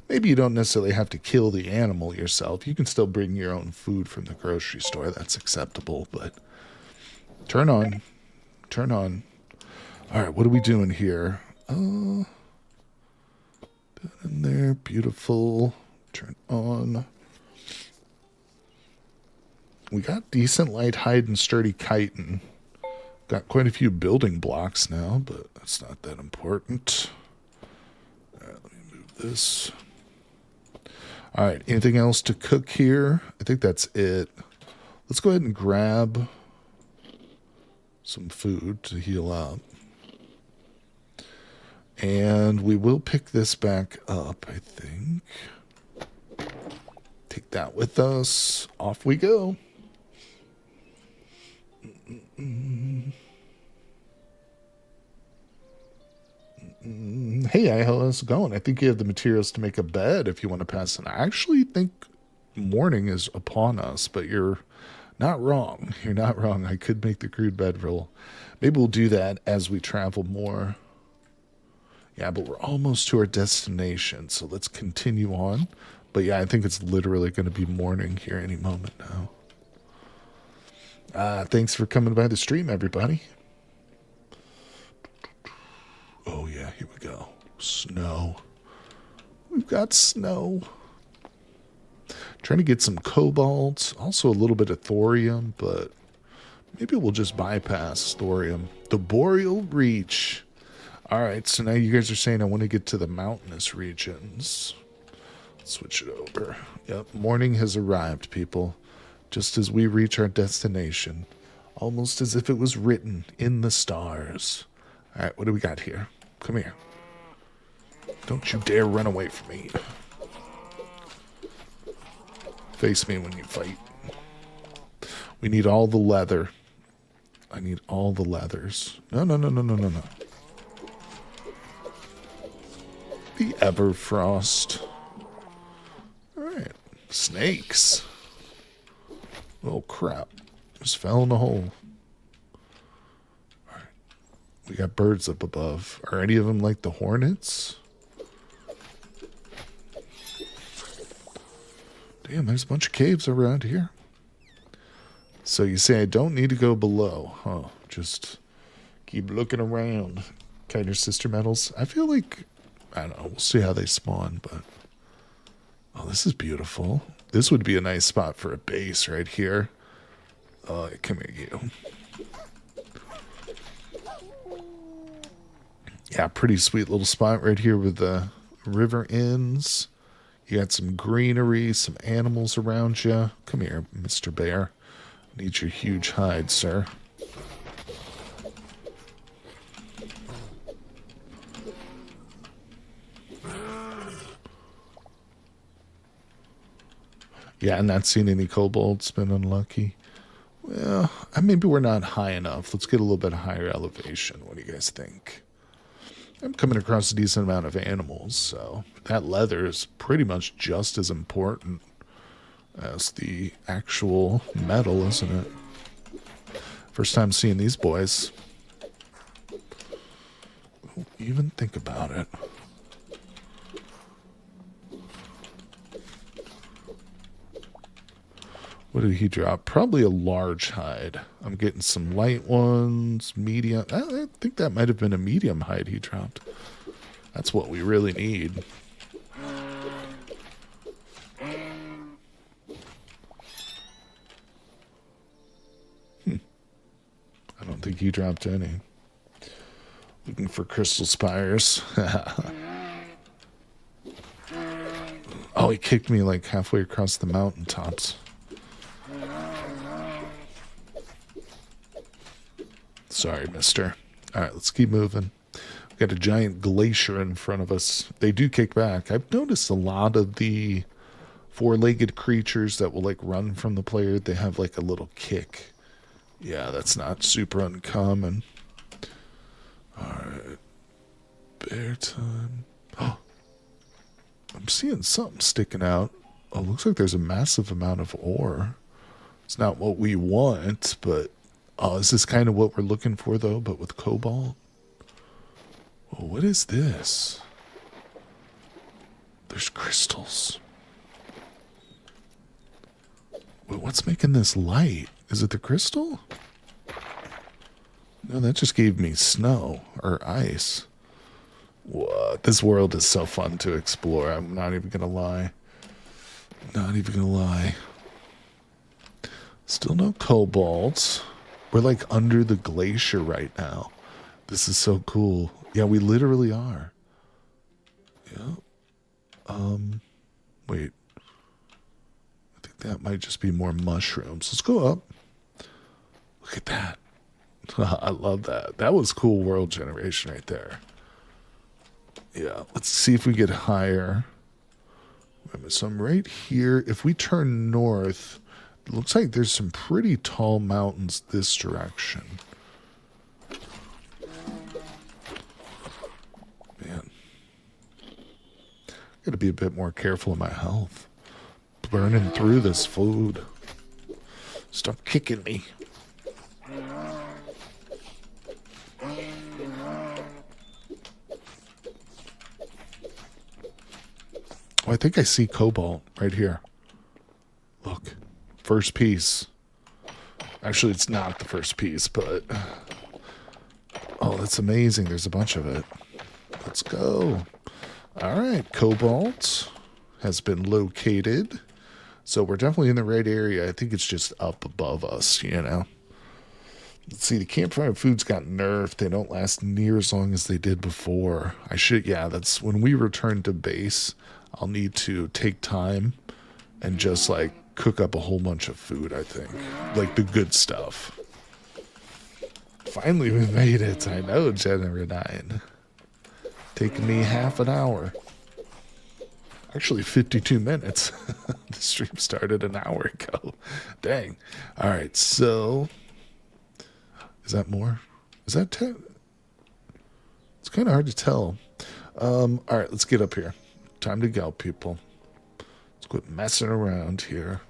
Maybe you don't necessarily have to kill the animal yourself. You can still bring your own food from the grocery store. That's acceptable, but turn on. turn on. All right, what are we doing here? In there, beautiful. Turn on. We got decent light, hide, and sturdy chitin. Got quite a few building blocks now, but that's not that important. All right, let me move this. All right, anything else to cook here? I think that's it. Let's go ahead and grab some food to heal up. And we will pick this back up, I think. Take that with us. Off we go. Hey, how's it going? I think you have the materials to make a bed if you want to pass it. I actually think morning is upon us, but you're not wrong. You're not wrong. I could make the crude bedroll. Maybe we'll do that as we travel more. Yeah, but we're almost to our destination, so let's continue on. But yeah, I think it's literally going to be morning here any moment now. Thanks for coming by the stream, everybody. Oh yeah, here we go. Snow. We've got snow. Trying to get some cobalt, also a little bit of thorium, but maybe we'll just bypass thorium. The Boreal Reach. All right, so now you guys are saying I want to get to the mountainous regions. Switch it over. Yep, morning has arrived, people. Just as we reach our destination. Almost as if it was written in the stars. All right, what do we got here? Come here. Don't you dare run away from me. Face me when you fight. We need all the leather. I need all the leathers. No. The Everfrost. Alright. Snakes. Oh, crap. Just fell in the hole. Alright. We got birds up above. Are any of them like the hornets? Damn, there's a bunch of caves around here. So you say I don't need to go below, huh? Just keep looking around. Kind of sister metals. I feel like, I don't know, we'll see how they spawn, but... Oh, this is beautiful. This would be a nice spot for a base right here. Come here, you. Yeah, pretty sweet little spot right here with the river ends. You got some greenery, some animals around you. Come here, Mr. Bear. Need your huge hide, sir. Yeah, I'm not seeing any kobolds. Been unlucky. Well, maybe we're not high enough. Let's get a little bit higher elevation. What do you guys think? I'm coming across a decent amount of animals, so that leather is pretty much just as important as the actual metal, isn't it? First time seeing these boys. Don't even think about it. What did he drop? Probably a large hide. I'm getting some light ones, medium. I think that might have been a medium hide he dropped. That's what we really need. I don't think he dropped any. Looking for crystal spires. Oh, he kicked me like halfway across the mountaintops. Sorry, mister. All right, let's keep moving. We've got a giant glacier in front of us. They do kick back. I've noticed a lot of the four-legged creatures that will like run from the player, they have like a little kick. Yeah, that's not super uncommon. All right. Bear time. Oh, I'm seeing something sticking out. Oh, looks like there's a massive amount of ore. It's not what we want, but... Oh, is this kind of what we're looking for, though, but with cobalt? Oh, what is this? There's crystals. Wait, what's making this light? Is it the crystal? No, that just gave me snow or ice. What? This world is so fun to explore. I'm not even gonna lie. Not even gonna lie. Still no kobolds. We're like under the glacier right now. This is so cool. Yeah, we literally are. Yeah. Wait. I think that might just be more mushrooms. Let's go up. Look at that. I love that. That was cool world generation right there. Yeah, let's see if we get higher. So I'm right here. If we turn north, it looks like there's some pretty tall mountains this direction. Man. Gotta be a bit more careful of my health. Burning through this food. Stop kicking me. Oh, I think I see cobalt right here. Look. First piece. Actually, it's not the first piece, but... Oh, that's amazing. There's a bunch of it. Let's go. Alright, cobalt has been located. So we're definitely in the right area. I think it's just up above us, you know. Let's see, the campfire foods got nerfed. They don't last near as long as they did before. Yeah, that's when we return to base. I'll need to take time and just like cook up a whole bunch of food, I think. Like the good stuff. Finally, we made it. I know, January 9. Taking me half an hour. Actually, 52 minutes. The stream started an hour ago. Dang. All right, so... Is that more? Is that 10? It's kind of hard to tell. All right, let's get up here. Time to go, people. Let's quit messing around here.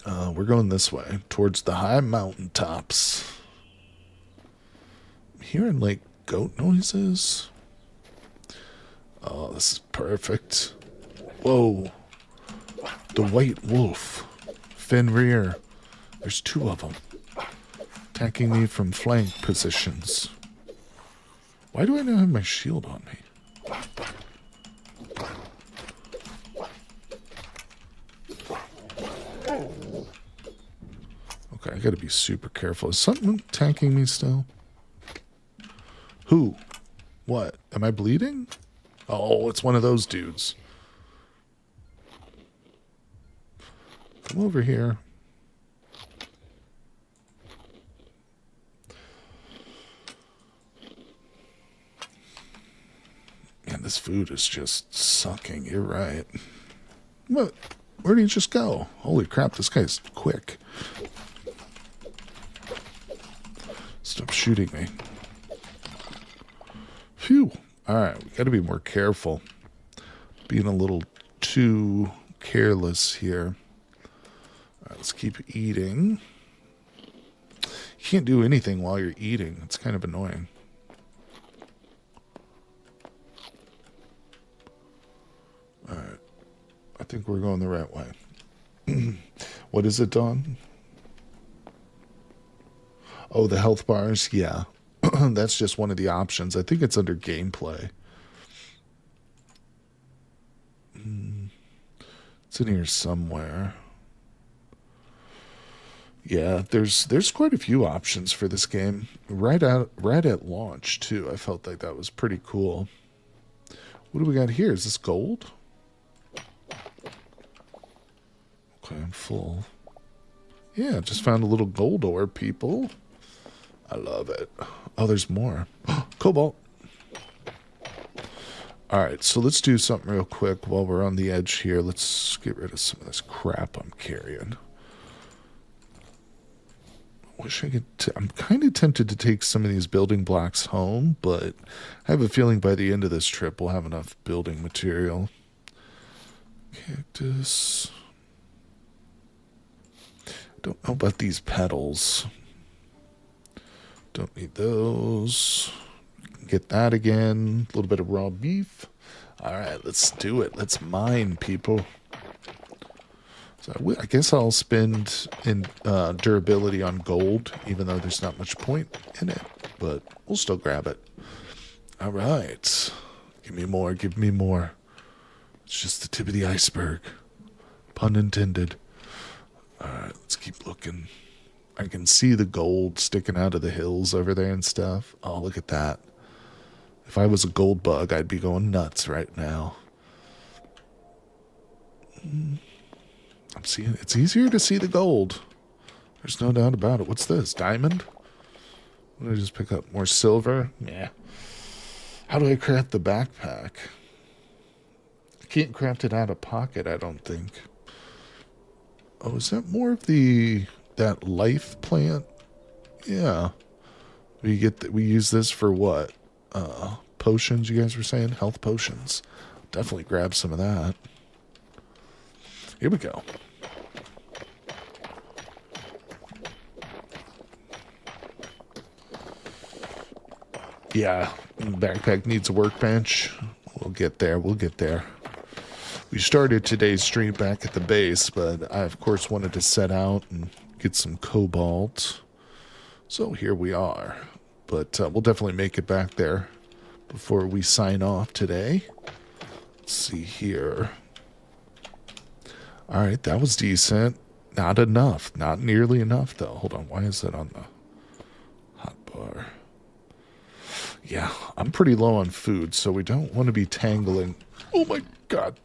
We're going this way, towards the high mountaintops. I'm hearing, like, goat noises. Oh, this is perfect. Whoa. The white wolf. Fenrir. There's two of them. Attacking me from flank positions. Why do I not have my shield on me? Okay, I gotta be super careful. Is something attacking me still? Who? What? Am I bleeding? Oh, it's one of those dudes. Come over here. Man, this food is just sucking. You're right. What? Where did he just go? Holy crap, this guy's quick. Stop shooting me. Phew. Alright, we gotta be more careful. Being a little too careless here. Alright, let's keep eating. You can't do anything while you're eating. It's kind of annoying. Alright. I think we're going the right way. What is it, Dawn? Oh, the health bars? Yeah. That's just one of the options. I think it's under gameplay. It's in here somewhere. Yeah, there's quite a few options for this game. Right at launch, too. I felt like that was pretty cool. What do we got here? Is this gold? Okay, I'm full. Yeah, just found a little gold ore, people. I love it. Oh, there's more. Cobalt. Alright, so let's do something real quick while we're on the edge here. Let's get rid of some of this crap I'm carrying. Wish I could... I'm kind of tempted to take some of these building blocks home, but I have a feeling by the end of this trip we'll have enough building material. Cactus. Don't know about these petals. Don't need those. Get that again. A little bit of raw beef. All right, let's do it. Let's mine, people. So I guess I'll spend in durability on gold, even though there's not much point in it. But we'll still grab it. All right. Give me more, give me more. It's just the tip of the iceberg. Pun intended. Alright, let's keep looking. I can see the gold sticking out of the hills over there and stuff. Oh, look at that. If I was a gold bug, I'd be going nuts right now. I'm seeing it's easier to see the gold. There's no doubt about it. What's this? Diamond? Did I just pick up more silver? Yeah. How do I craft the backpack? I can't craft it out of pocket, I don't think. Oh, is that more of that life plant? Yeah. We use this for what? Potions, you guys were saying? Health potions. Definitely grab some of that. Here we go. Yeah, backpack needs a workbench. We'll get there. We'll get there. We started today's stream back at the base, but I, of course, wanted to set out and get some cobalt. So here we are. But we'll definitely make it back there before we sign off today. Let's see here. All right, that was decent. Not enough. Not nearly enough, though. Hold on. Why is that on the hotbar? Yeah, I'm pretty low on food, so we don't want to be tangling. Oh, my God.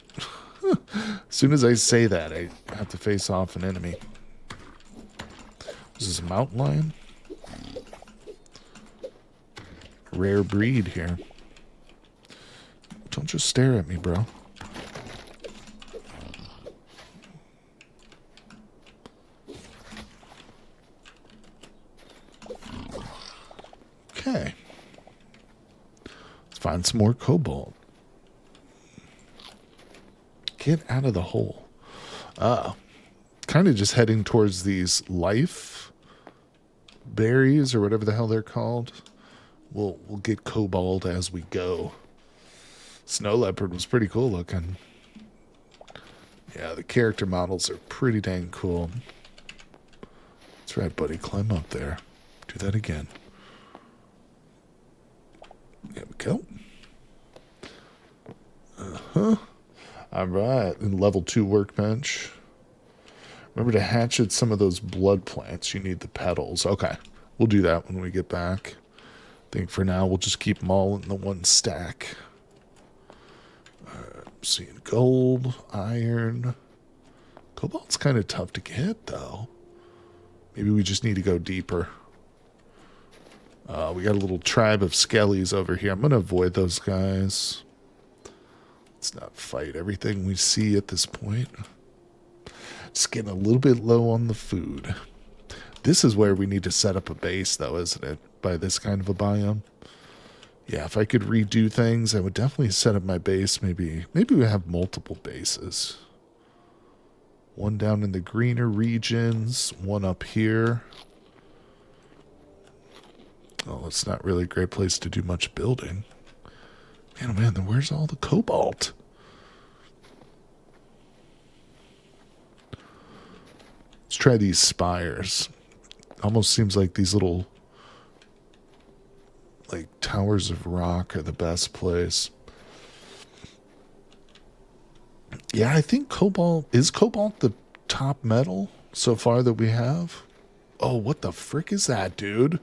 As soon as I say that, I have to face off an enemy. This is a mountain lion. Rare breed here. Don't just stare at me, bro. Okay. Let's find some more cobalt. Get out of the hole. Kind of just heading towards these life berries or whatever the hell they're called. We'll get cobalt as we go. Snow leopard was pretty cool looking. Yeah, the character models are pretty dang cool. That's right, buddy. Climb up there. Do that again. There we go. Uh-huh. All right. And level 2 workbench. Remember to hatchet some of those blood plants. You need the petals. Okay. We'll do that when we get back. I think for now we'll just keep them all in the one stack. Seeing gold, iron. Cobalt's kind of tough to get, though. Maybe we just need to go deeper. We got a little tribe of skellies over here. I'm going to avoid those guys. Let's not fight everything we see at this point. Just getting a little bit low on the food. This is where we need to set up a base, though, isn't it? By this kind of a biome. Yeah, if I could redo things, I would definitely set up my base. Maybe we have multiple bases. One down in the greener regions, one up here. Oh, it's not really a great place to do much building. Man, oh man, then where's all the cobalt? Let's try these spires. Almost seems like these little like towers of rock are the best place. Yeah, I think cobalt is the top metal so far that we have. Oh, what the frick is that, dude?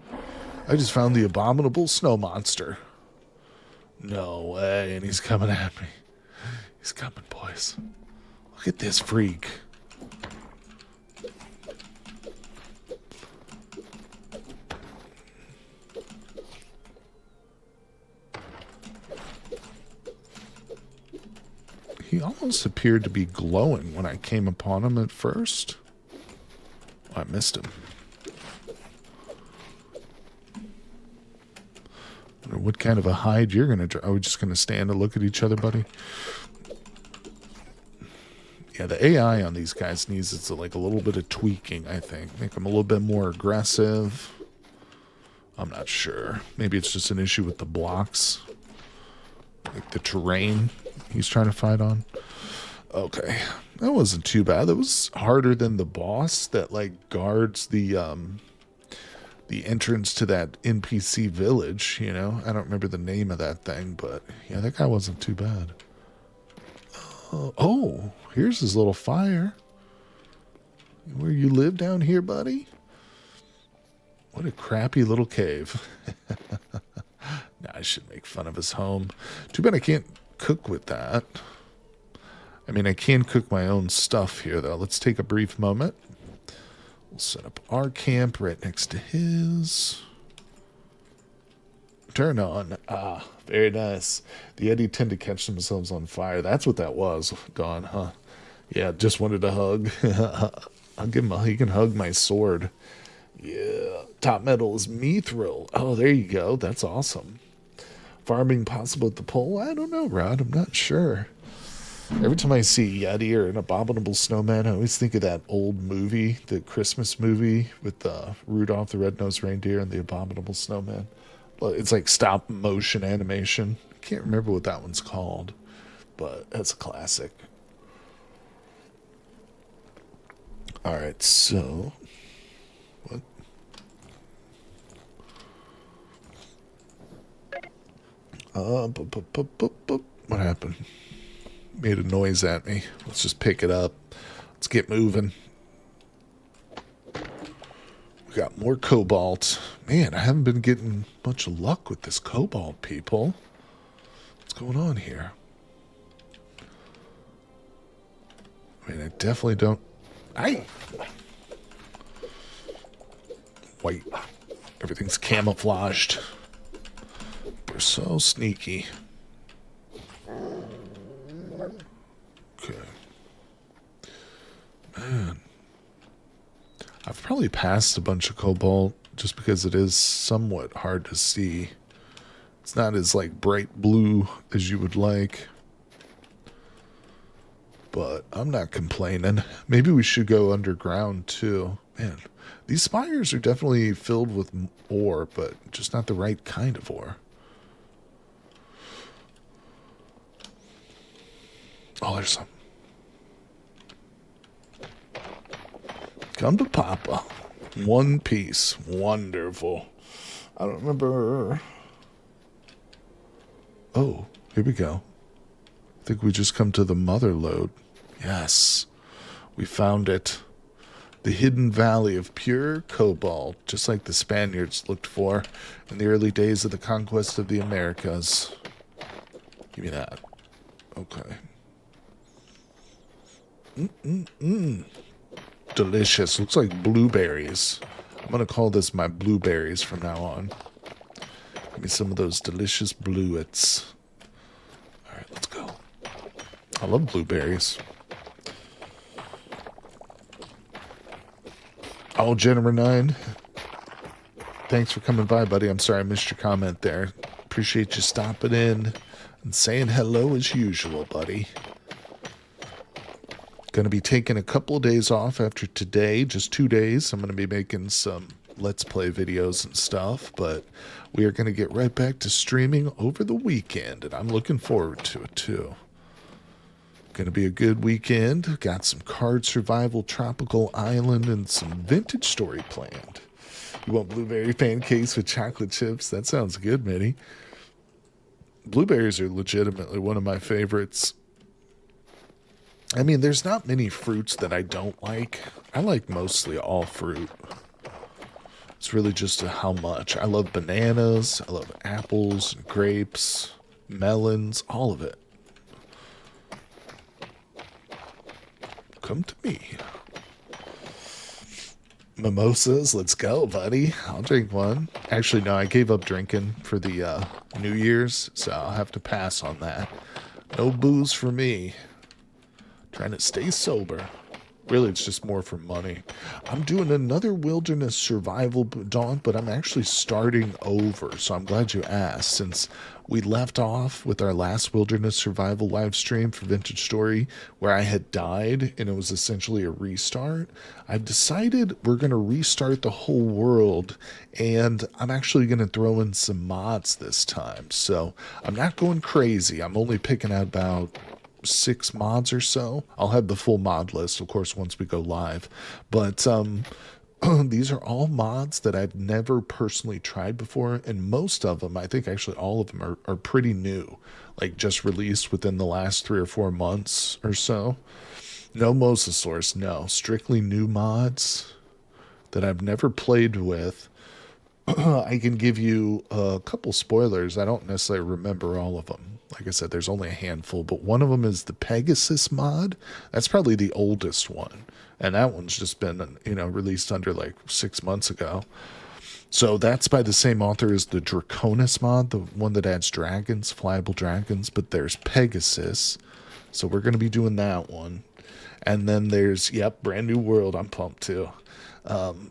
I just found the abominable snow monster. No way, and he's coming at me. He's coming, boys. Look at this freak. He almost appeared to be glowing when I came upon him at first. Oh, I missed him. I wonder what kind of a hide you're going to draw. Are we just going to stand and look at each other, buddy? Yeah, the AI on these guys needs like a little bit of tweaking, I think. Make them a little bit more aggressive. I'm not sure. Maybe it's just an issue with the blocks. Like the terrain he's trying to fight on. Okay. That wasn't too bad. That was harder than the boss that like guards the entrance to that NPC village, you know? I don't remember the name of that thing, but yeah, that guy wasn't too bad. Oh, here's his little fire. Where you live down here, buddy? What a crappy little cave. Nah, I should make fun of his home. Too bad I can't cook with that. I mean, I can cook my own stuff here, though. Let's take a brief moment. We'll set up our camp right next to his. Turn on. Ah, very nice. The Yeti tend to catch themselves on fire. That's what that was, Dawn, huh? Yeah, just wanted a hug. I'll give him a, he can hug my sword. Yeah. Top metal is mithril. Oh, there you go. That's awesome. Farming possible at the pole? I don't know, Rod. I'm not sure. Every time I see Yeti or an abominable snowman, I always think of that old movie, the Christmas movie with Rudolph the Red-Nosed Reindeer and the abominable snowman. Well, it's like stop motion animation. I can't remember what that one's called, but that's a classic. All right, so what? What happened? Made a noise at me. Let's just pick it up. Let's get moving. We got more cobalt. Man, I haven't been getting much luck with this cobalt, people. What's going on here? I mean, I definitely don't... Aye! White. Everything's camouflaged. We're so sneaky. Okay. Man. I've probably passed a bunch of cobalt just because it is somewhat hard to see. It's not as like bright blue as you would like. But I'm not complaining. Maybe we should go underground too. Man, these spires are definitely filled with ore, but just not the right kind of ore. Oh, there's some. Come to Papa. One piece. Wonderful. I don't remember. Oh, here we go. I think we just come to the mother lode. Yes. We found it. The hidden valley of pure cobalt, just like the Spaniards looked for in the early days of the conquest of the Americas. Give me that. Okay. Delicious. Looks like blueberries. I'm going to call this my blueberries from now on. Give me some of those delicious bluets. All right, let's go. I love blueberries. Oh, Jennifer 9. Thanks for coming by, buddy. I'm sorry I missed your comment there. Appreciate you stopping in and saying hello as usual, buddy. Going to be taking a couple of days off after today, just 2 days. I'm going to be making some Let's Play videos and stuff, but we are going to get right back to streaming over the weekend, and I'm looking forward to it too. Going to be a good weekend. Got some Card Survival, Tropical Island, and some Vintage Story planned. You want blueberry pancakes with chocolate chips? That sounds good, Minnie. Blueberries are legitimately one of my favorites. I mean, there's not many fruits that I don't like. I like mostly all fruit. It's really just how much. I love bananas. I love apples, grapes, melons, all of it. Come to me. Mimosas, let's go, buddy. I'll drink one. Actually, no, I gave up drinking for the New Year's, so I'll have to pass on that. No booze for me. Trying to stay sober. Really, it's just more for money. I'm doing another wilderness survival dawn, but I'm actually starting over. So I'm glad you asked. Since we left off with our last wilderness survival live stream for Vintage Story, where I had died and it was essentially a restart, I've decided we're going to restart the whole world, and I'm actually going to throw in some mods this time. So I'm not going crazy. I'm only picking out about 6 mods or so. I'll have the full mod list, of course, once we go live. But these are all mods that I've never personally tried before, and most of them, I think actually all of them are pretty new, like just released within the last 3 or 4 months or so. No Mosasaurus, no. Strictly new mods that I've never played with. I can give you a couple spoilers. I don't necessarily remember all of them. Like I said, there's only a handful, but one of them is the Pegasus mod. That's probably the oldest one. And that one's just been, released under like 6 months ago. So that's by the same author as the Draconis mod, the one that adds dragons, flyable dragons, but there's Pegasus. So we're going to be doing that one. And then there's, yep, Brand New World. I'm pumped too.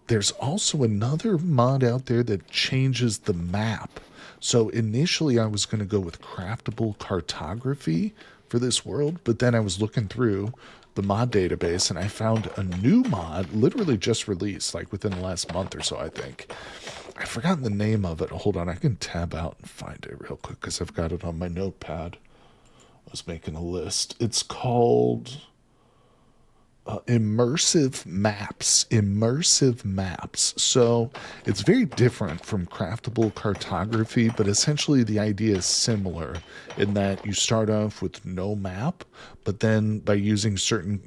There's also another mod out there that changes the map. So initially I was going to go with craftable cartography for this world, but then I was looking through the mod database and I found a new mod literally just released, like within the last month or so, I think. I've forgotten the name of it. Hold on, I can tab out and find it real quick because I've got it on my notepad. I was making a list. It's called immersive maps. So it's very different from craftable cartography, but essentially the idea is similar in that you start off with no map, but then by using certain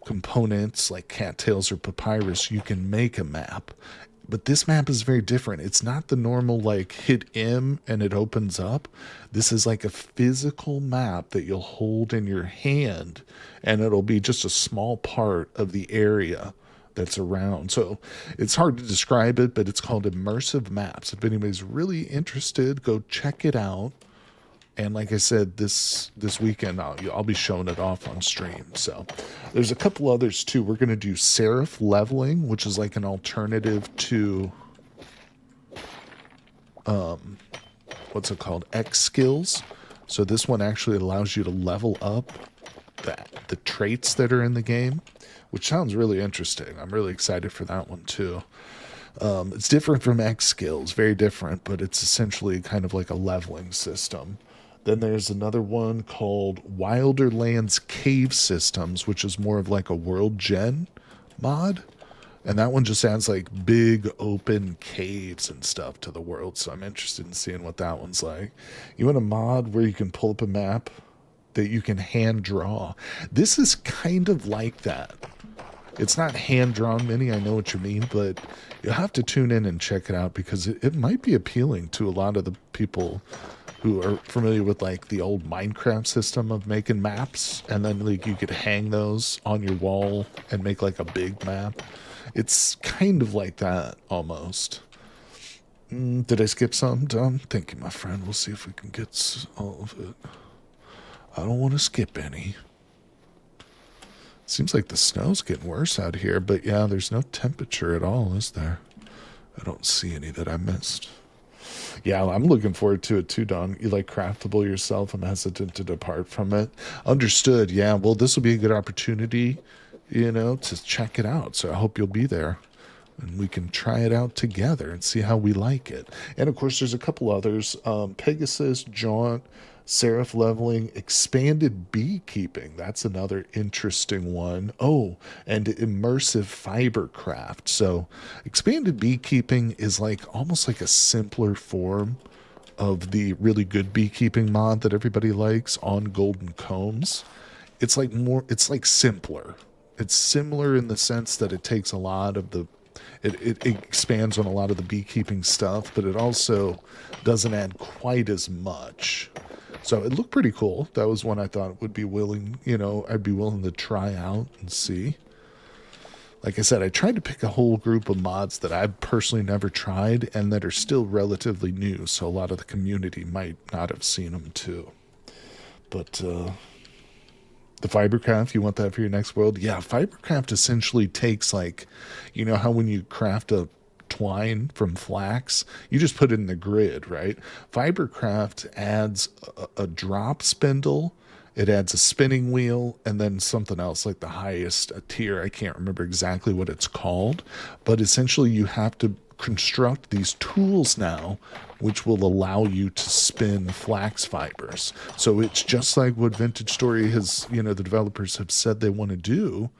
components like cattails or papyrus, you can make a map. But this map is very different. It's not the normal like hit M and it opens up. This is like a physical map that you'll hold in your hand and it'll be just a small part of the area that's around. So it's hard to describe it, but it's called immersive maps. If anybody's really interested, go check it out. And like I said, this weekend, I'll be showing it off on stream. So there's a couple others too. We're going to do serif leveling, which is like an alternative to, what's it called? X skills. So this one actually allows you to level up the traits that are in the game, which sounds really interesting. I'm really excited for that one too. It's different from X skills, very different, but it's essentially kind of like a leveling system. Then there's another one called Wilder Lands Cave Systems, which is more of like a world gen mod. And that one just adds like big open caves and stuff to the world. So I'm interested in seeing what that one's like. You want a mod where you can pull up a map that you can hand draw. This is kind of like that. It's not hand drawn mini, I know what you mean, but you'll have to tune in and check it out because it might be appealing to a lot of the people who are familiar with like the old Minecraft system of making maps, and then like you could hang those on your wall and make like a big map. It's kind of like that almost. Did I skip some? Thank you, my friend. We'll see if we can get all of it. I don't want to skip any. Seems like the snow's getting worse out here, but yeah, there's no temperature at all, is there? I don't see any that I missed. Yeah, I'm looking forward to it too, Don. You like craftable yourself. I'm hesitant to depart from it. Understood. Yeah, well, this will be a good opportunity, to check it out. So I hope you'll be there and we can try it out together and see how we like it. And of course, there's a couple others. Pegasus, Jaunt, serif leveling, expanded beekeeping. That's another interesting one. Oh, and immersive fiber craft. So expanded beekeeping is like almost like a simpler form of the really good beekeeping mod that everybody likes on golden combs. It's like simpler. It's similar in the sense that it takes a lot of it expands on a lot of the beekeeping stuff, but it also doesn't add quite as much. So it looked pretty cool. That was one I thought would be willing, I'd be willing to try out and see. Like I said, I tried to pick a whole group of mods that I've personally never tried and that are still relatively new, so a lot of the community might not have seen them too. But the fibercraft, you want that for your next world? Yeah, fibercraft essentially takes like, how when you craft a twine from flax, you just put it in the grid, right? Fibercraft adds a drop spindle, it adds a spinning wheel, and then something else like the highest tier. I can't remember exactly what it's called, but essentially you have to construct these tools now which will allow you to spin flax fibers. So it's just like what Vintage Story has, the developers have said they want to do,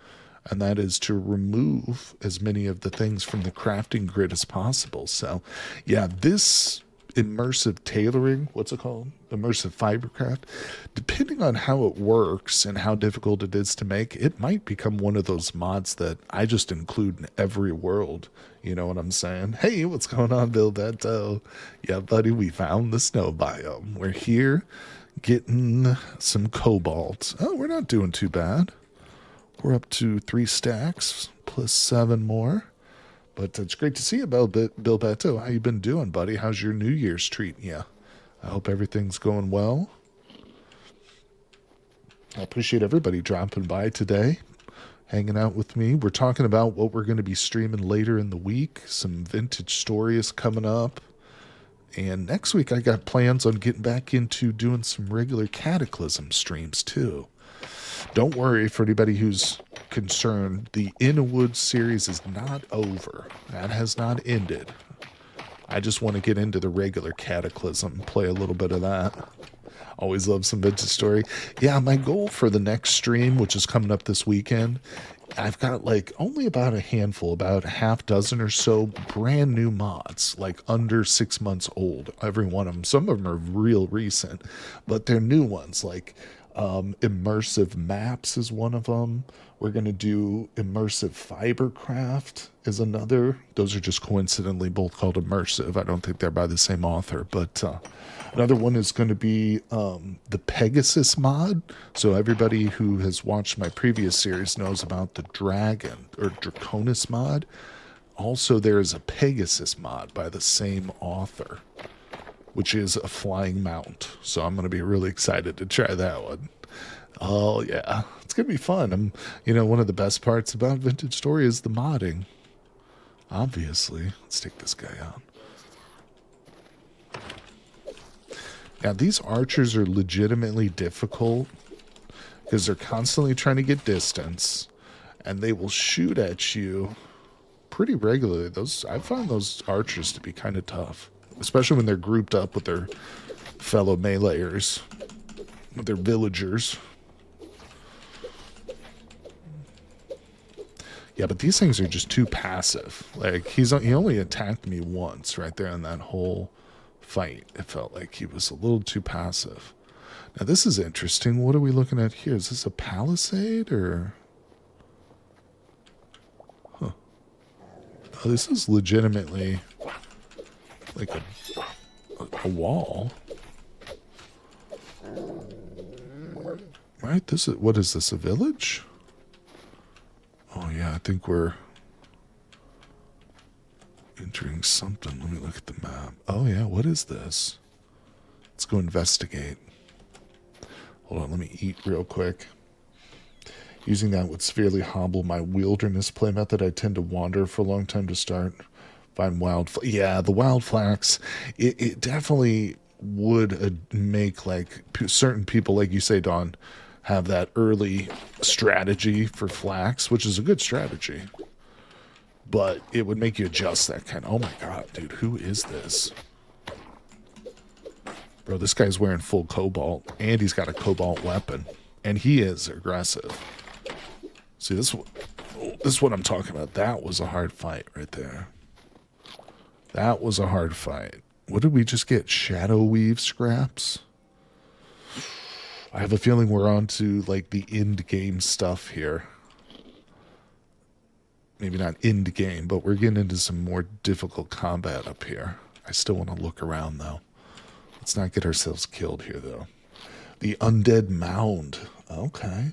and that is to remove as many of the things from the crafting grid as possible. So, yeah, this immersive tailoring, what's it called? Immersive fibercraft, depending on how it works and how difficult it is to make, it might become one of those mods that I just include in every world. You know what I'm saying? Hey, what's going on, Bill Beto? Yeah, buddy, we found the snow biome. We're here getting some cobalt. Oh, we're not doing too bad. We're up to 3 stacks plus 7 more. But it's great to see you, Bill Beto. How you been doing, buddy? How's your New Year's treating you? I hope everything's going well. I appreciate everybody dropping by today, hanging out with me. We're talking about what we're going to be streaming later in the week. Some Vintage Story is coming up. And next week I got plans on getting back into doing some regular Cataclysm streams too. Don't worry, for anybody who's concerned, the In a Woods series is not over. That has not ended. I just want to get into the regular Cataclysm, play a little bit of that. Always love some Vintage Story. Yeah, my goal for the next stream, which is coming up this weekend, I've got like only about a handful, about a half dozen or so brand new mods, like under 6 months old, every one of them. Some of them are real recent, but they're new ones, like immersive maps is one of them. We're going to do immersive fibercraft is another. Those are just coincidentally both called immersive. I don't think they're by the same author, but another one is going to be the Pegasus mod. So everybody who has watched my previous series knows about the Dragon or Draconis mod. Also, there is a Pegasus mod by the same author, which is a flying mount. So I'm going to be really excited to try that one. Oh, yeah. It's going to be fun. One of the best parts about Vintage Story is the modding. Obviously. Let's take this guy out. Now, these archers are legitimately difficult because they're constantly trying to get distance, and they will shoot at you pretty regularly. I find those archers to be kind of tough, especially when they're grouped up with their fellow meleeers, with their villagers. Yeah, but these things are just too passive. Like, he only attacked me once right there in that whole fight. It felt like he was a little too passive. Now, this is interesting. What are we looking at here? Is this a palisade or... Huh. Oh, this is legitimately like a wall. Right? What is this, a village? Oh, yeah, I think we're entering something. Let me look at the map. Oh, yeah, what is this? Let's go investigate. Hold on, let me eat real quick. Using that would severely hobble my wilderness play method. I tend to wander for a long time to start. Find yeah, the wild flax. It definitely would make like certain people, like you say, Dawn, have that early strategy for flax, which is a good strategy. But it would make you adjust that kind of... Oh my god, dude, who is this? Bro, this guy's wearing full cobalt, and he's got a cobalt weapon. And he is aggressive. See, this is what I'm talking about. That was a hard fight right there. That was a hard fight. What did we just get? Shadow Weave scraps? I have a feeling we're on to, like, the end game stuff here. Maybe not end game, but we're getting into some more difficult combat up here. I still want to look around, though. Let's not get ourselves killed here, though. The Undead Mound. Okay.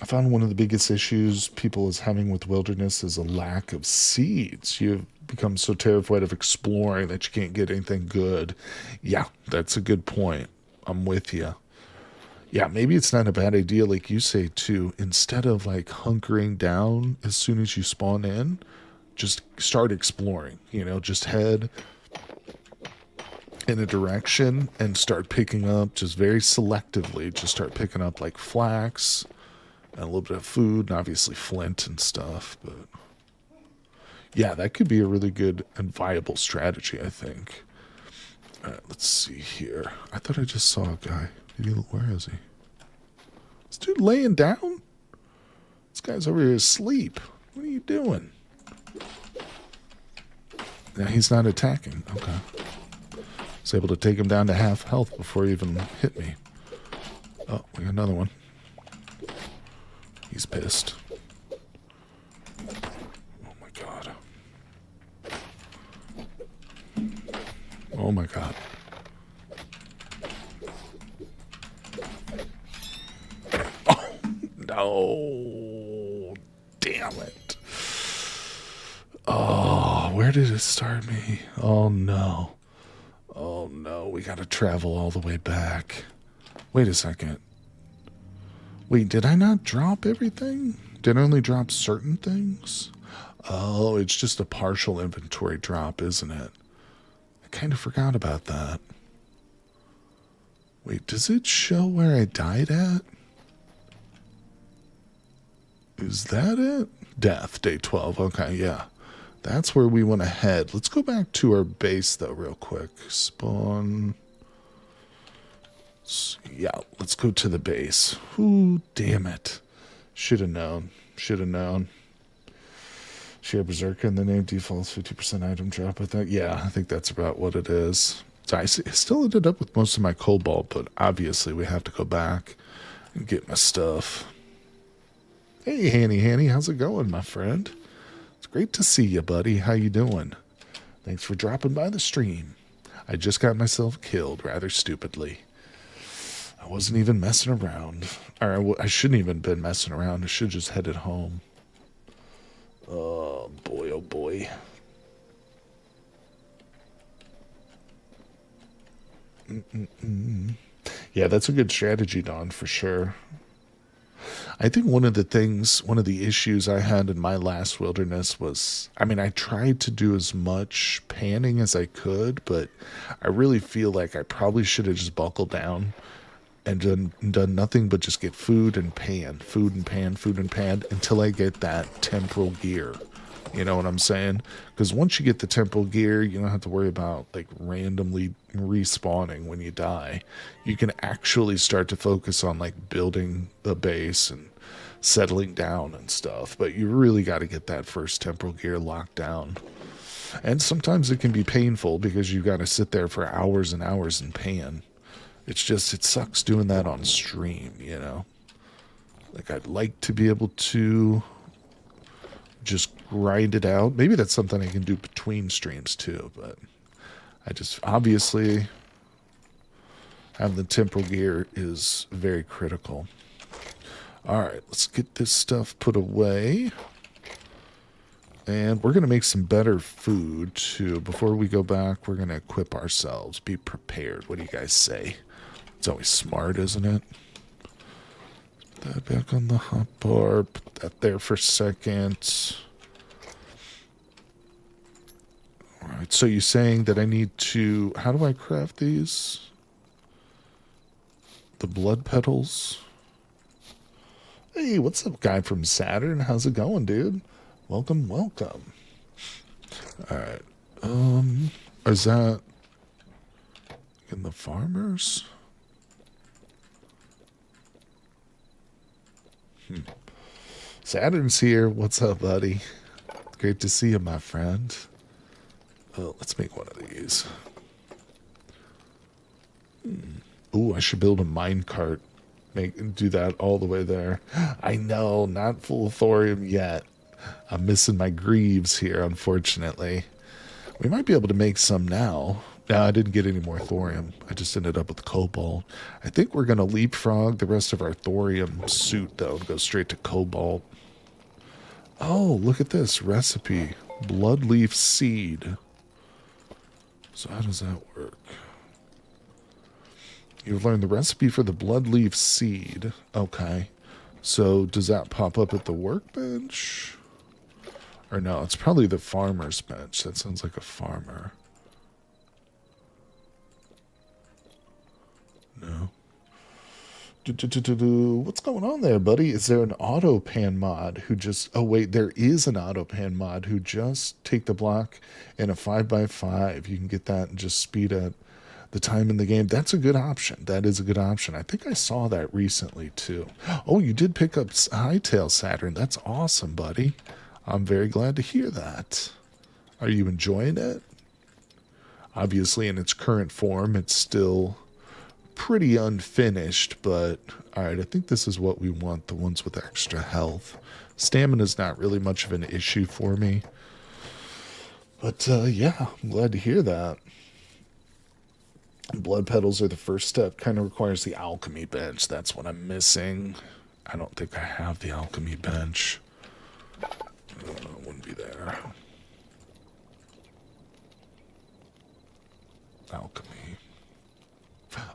I found one of the biggest issues people is having with wilderness is a lack of seeds. You've become so terrified of exploring that you can't get anything good. Yeah, that's a good point. I'm with you. Yeah, maybe it's not a bad idea, like you say, to, instead of like hunkering down as soon as you spawn in, just start exploring, just head in a direction and start picking up, just very selectively, just start picking up like flax and a little bit of food and obviously flint and stuff. But Yeah, that could be a really good and viable strategy, I think. All right, let's see here. I thought I just saw a guy. Where is he? This dude laying down? This guy's over here asleep. What are you doing? Now he's not attacking. Okay. I was able to take him down to half health before he even hit me. Oh, we got another one. He's pissed. Oh my god. Oh my god. Oh no. Damn it. Oh, where did it start me? Oh no. Oh no, we gotta travel all the way back. Wait a second. Wait, did I not drop everything? Did I only drop certain things? Oh, it's just a partial inventory drop, isn't it? I kind of forgot about that. Wait, does it show where I died at? Is that it? Death, day 12. Okay, yeah. That's where we want to head. Let's go back to our base, though, real quick. Spawn. Yeah, let's go to the base. Ooh, damn it. Should have known. Should have known. Share Berserker in the name defaults 50% item drop. I thought, yeah, I think that's about what it is. So I still ended up with most of my cobalt, but obviously we have to go back and get my stuff. Hey, Hanny, how's it going, my friend? It's great to see you, buddy. How you doing? Thanks for dropping by the stream. I just got myself killed rather stupidly. I wasn't even messing around. Or I shouldn't even been messing around. I should have just headed home. Oh, boy, oh, boy. Yeah, that's a good strategy, Don, for sure. I think one of the issues I had in my last wilderness was, I mean, I tried to do as much panning as I could, but I really feel like I probably should have just buckled down and done nothing but just get food and pan until I get that temporal gear. You know what I'm saying? Because once you get the temporal gear, you don't have to worry about like randomly respawning when you die. You can actually start to focus on like building the base and settling down and stuff. But you really got to get that first temporal gear locked down. And sometimes it can be painful because you got to sit there for hours and hours and pan. It's just, it sucks doing that on stream, you know? Like, I'd like to be able to just grind it out. Maybe that's something I can do between streams, too, but I just, obviously, having the temporal gear is very critical. Alright, let's get this stuff put away. And we're going to make some better food, too. Before we go back, we're going to equip ourselves. Be prepared. What do you guys say? It's always smart, isn't it? Put that back on the hotbar. Put that there for a second. Alright, so you're saying that I need to... How do I craft these? The blood petals? Hey, what's up, guy from Saturn? How's it going, dude? Welcome, welcome. Alright. Is that... in the farmers? Saturn's here. What's up, buddy? Great to see you, my friend. Oh, let's make one of these. Ooh, I should build a minecart. Do that all the way there. I know, not full thorium yet. I'm missing my greaves here, unfortunately. We might be able to make some now. No, I didn't get any more thorium. I just ended up with cobalt. I think we're going to leapfrog the rest of our thorium suit, though, and go straight to cobalt. Oh, look at this recipe. Bloodleaf seed. So how does that work? You've learned the recipe for the bloodleaf seed. Okay. So does that pop up at the workbench? Or no, it's probably the farmer's bench. That sounds like a farmer. No. What's going on there, buddy? Is there an auto pan mod who just... Oh, wait, there is an auto pan mod who just take the block in a 5x5. You can get that and just speed up the time in the game. That's a good option. That is a good option. I think I saw that recently, too. Oh, you did pick up Hytale Saturn. That's awesome, buddy. I'm very glad to hear that. Are you enjoying it? Obviously, in its current form, it's still pretty unfinished, but alright, I think this is what we want, the ones with extra health. Stamina's not really much of an issue for me. But yeah, I'm glad to hear that. Blood petals are the first step. Kind of requires the alchemy bench. That's what I'm missing. I don't think I have the alchemy bench. It wouldn't be there. Alchemy.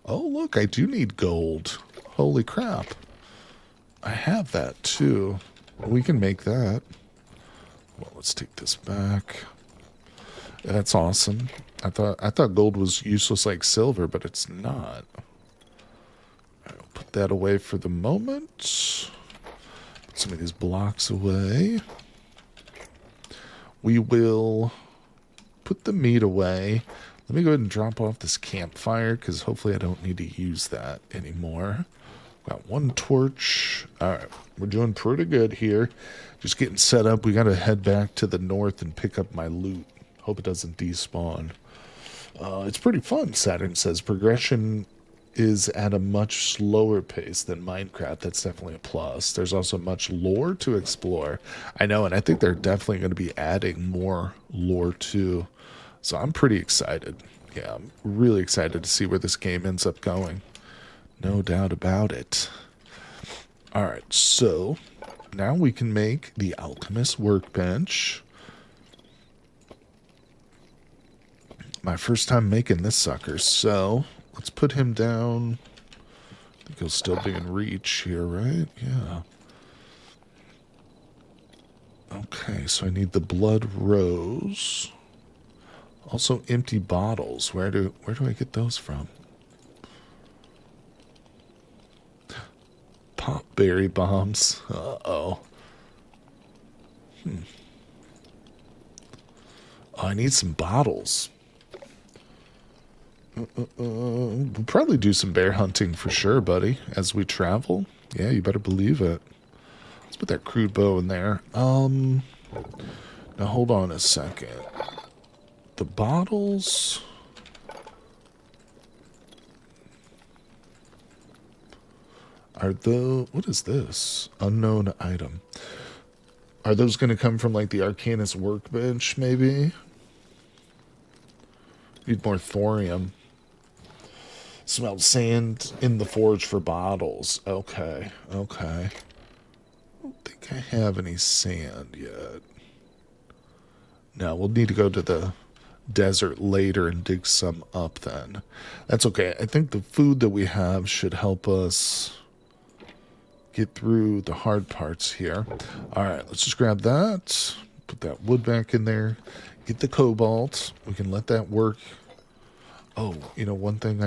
Oh, look, I do need gold. Holy crap. I have that, too. We can make that. Well, let's take this back. That's awesome. I thought gold was useless like silver, but it's not. I'll put that away for the moment. Put some of these blocks away. We will put the meat away. Let me go ahead and drop off this campfire, because hopefully I don't need to use that anymore. Got one torch. Alright, we're doing pretty good here. Just getting set up. We got to head back to the north and pick up my loot. Hope it doesn't despawn. It's pretty fun, Saturn says. Progression is at a much slower pace than Minecraft. That's definitely a plus. There's also much lore to explore. I know, and I think they're definitely going to be adding more lore too. So I'm pretty excited. Yeah, I'm really excited to see where this game ends up going. No doubt about it. Alright, so now we can make the Alchemist Workbench. My first time making this sucker, so let's put him down. I think he'll still be in reach here, right? Yeah. Okay, so I need the blood rose. Also empty bottles. Where do I get those from? Pop berry bombs. Uh-oh. Oh, I need some bottles. We'll probably do some bear hunting for sure, buddy, as we travel. Yeah, you better believe it. Let's put that crude bow in there. Now hold on a second. The bottles... Are the... What is this? Unknown item. Are those going to come from, like, the Arcanist workbench, maybe? Need more thorium. Smelled sand in the forge for bottles. Okay, okay. I don't think I have any sand yet. No, we'll need to go to the desert later and dig some up then. That's okay. I think the food that we have should help us get through the hard parts here. Alright, let's just grab that. Put that wood back in there. Get the cobalt. We can let that work. Oh, you know, one thing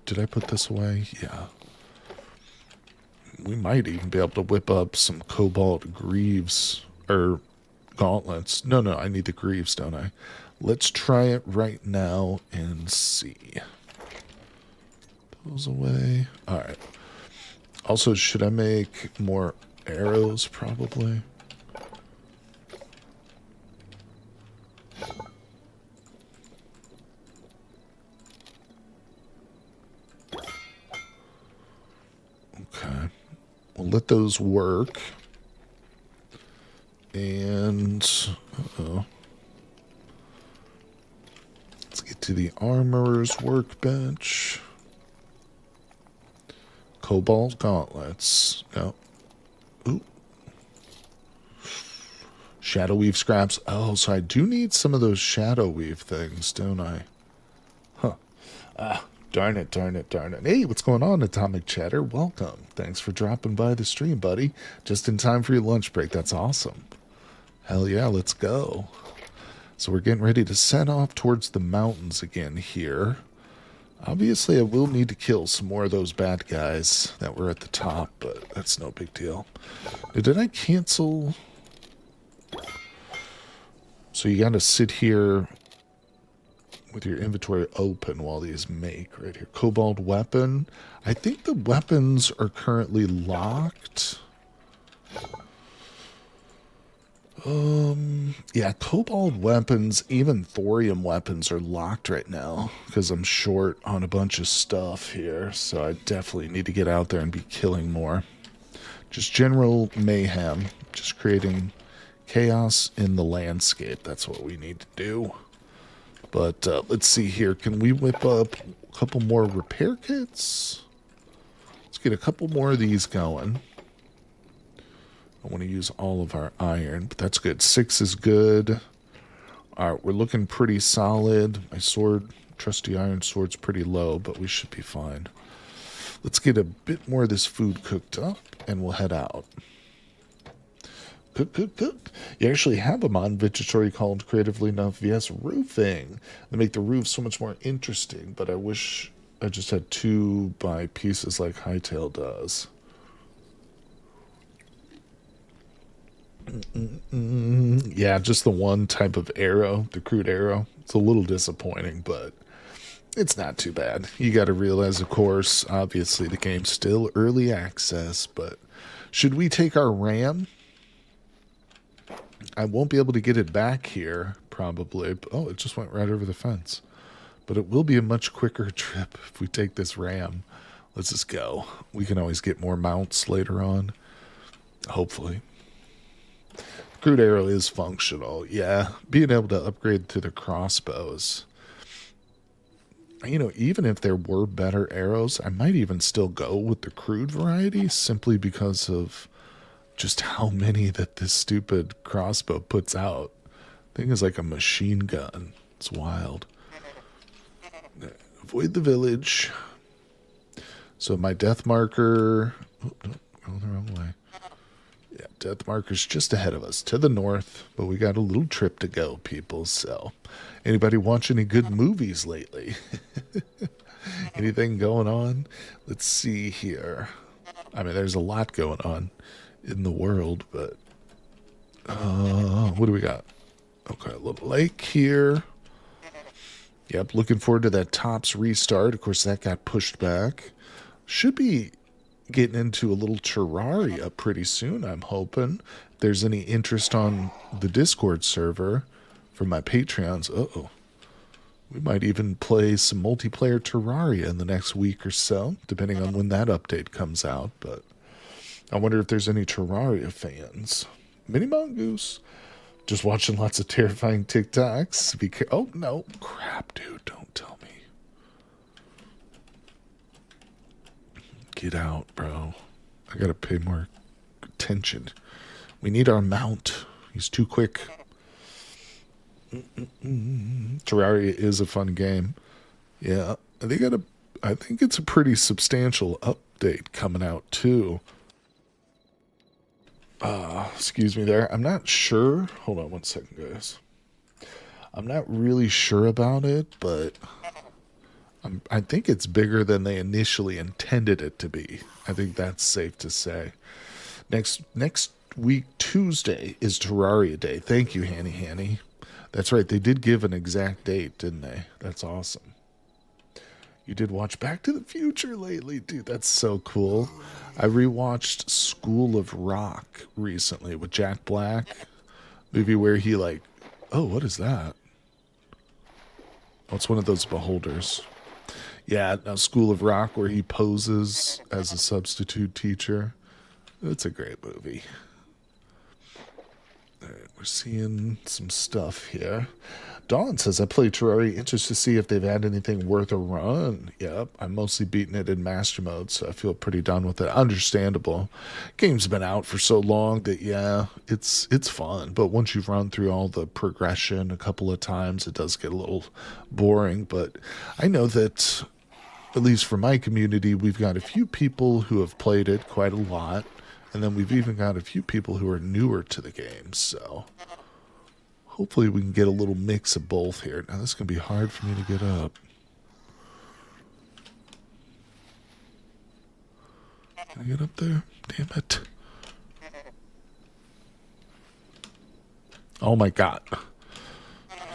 did I put this away? Yeah. We might even be able to whip up some cobalt greaves. Or gauntlets. No, I need the greaves, don't I? Let's try it right now and see. Those away. Alright. Also, should I make more arrows, probably? Okay. We'll let those work. And... uh-oh. Let's get to the armorer's workbench. Cobalt gauntlets. No. Ooh. Shadow weave scraps. Oh, so I do need some of those shadow weave things, don't I? Huh. Ah, darn it. Hey, what's going on, Atomic Chatter? Welcome. Thanks for dropping by the stream, buddy. Just in time for your lunch break. That's awesome. Hell yeah, let's go. So we're getting ready to set off towards the mountains again here. Obviously, I will need to kill some more of those bad guys that were at the top, but that's no big deal. Now, did I cancel? So you gotta sit here with your inventory open while these make right here. Cobalt weapon. I think the weapons are currently locked. Yeah, cobalt weapons, even thorium weapons are locked right now because I'm short on a bunch of stuff here. So I definitely need to get out there and be killing more. Just general mayhem, just creating chaos in the landscape. That's what we need to do. But let's see here. Can we whip up a couple more repair kits? Let's get a couple more of these going. I want to use all of our iron, but that's good. 6 is good. All right, we're looking pretty solid. My sword, trusty iron sword's pretty low, but we should be fine. Let's get a bit more of this food cooked up, and we'll head out. Cook, cook, cook. You actually have a mod inventory called Creatively Enough VS Roofing. They make the roof so much more interesting, but I wish I just had 2 by pieces like Hytale does. Yeah, just the one type of arrow, the crude arrow. It's a little disappointing, but it's not too bad. You got to realize, of course, obviously the game's still early access, but should we take our RAM? I won't be able to get it back here, probably. Oh, it just went right over the fence. But it will be a much quicker trip if we take this RAM. Let's just go. We can always get more mounts later on, hopefully. Crude arrow is functional. Yeah, being able to upgrade to the crossbows. You know, even if there were better arrows, I might even still go with the crude variety simply because of just how many that this stupid crossbow puts out. Thing is like a machine gun. It's wild. Avoid the village. So my death marker... Oh, no, going the wrong way. Yeah, death marker's just ahead of us to the north, but we got a little trip to go, people. So, anybody watch any good movies lately? Anything going on? Let's see here. I mean, there's a lot going on in the world, but what do we got? Okay, a little lake here. Yep, looking forward to that Tops restart. Of course, that got pushed back. Should be getting into a little Terraria pretty soon, I'm hoping. If there's any interest on the Discord server for my Patreons, we might even play some multiplayer Terraria in the next week or so, depending on when that update comes out. But I wonder if there's any Terraria fans. Mini Mongoose. Just watching lots of terrifying TikToks. Oh, no. Crap, dude. Don't tell me. Get out, bro. I gotta pay more attention. We need our mount. He's too quick. Terraria is a fun game. Yeah, I think it's a pretty substantial update coming out too. Excuse me there. I'm not sure. Hold on one second, guys. I'm not really sure about it, but I think it's bigger than they initially intended it to be. I think that's safe to say. Next week, Tuesday, is Terraria Day. Thank you, Hanny. That's right. They did give an exact date, didn't they? That's awesome. You did watch Back to the Future lately, dude. That's so cool. I rewatched School of Rock recently with Jack Black. Movie where he oh, what is that? Oh, it's one of those beholders. Yeah, now School of Rock where he poses as a substitute teacher. It's a great movie. All right, we're seeing some stuff here. Dawn says, I play Terraria, interested to see if they've had anything worth a run. Yep, I'm mostly beating it in master mode, so I feel pretty done with it. Understandable. Game's been out for so long that, yeah, it's fun. But once you've run through all the progression a couple of times, it does get a little boring. But I know that, at least for my community, we've got a few people who have played it quite a lot. And then we've even got a few people who are newer to the game, so hopefully we can get a little mix of both here. Now, this is going to be hard for me to get up. Can I get up there? Damn it. Oh my god.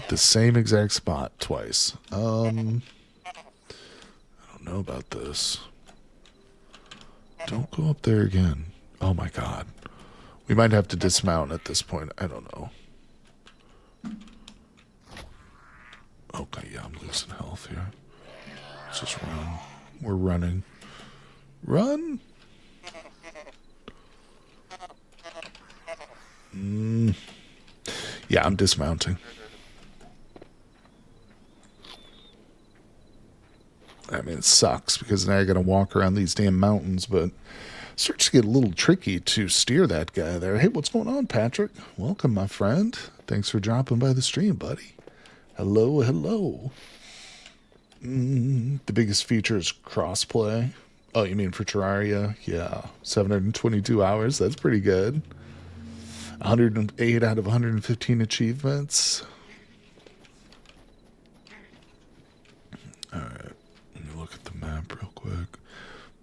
The same exact spot twice. I don't know about this. Don't go up there again. Oh my god. We might have to dismount at this point. I don't know. Okay, yeah, I'm losing health here. Let's just run. We're running. Run! Yeah, I'm dismounting. I mean, it sucks because now I gotta walk around these damn mountains, but it starts to get a little tricky to steer that guy there. Hey, what's going on, Patrick? Welcome, my friend. Thanks for dropping by the stream, buddy. Hello, hello. The biggest feature is crossplay. Oh, you mean for Terraria? Yeah, 722 hours. That's pretty good. 108 out of 115 achievements. All right, let me look at the map real quick.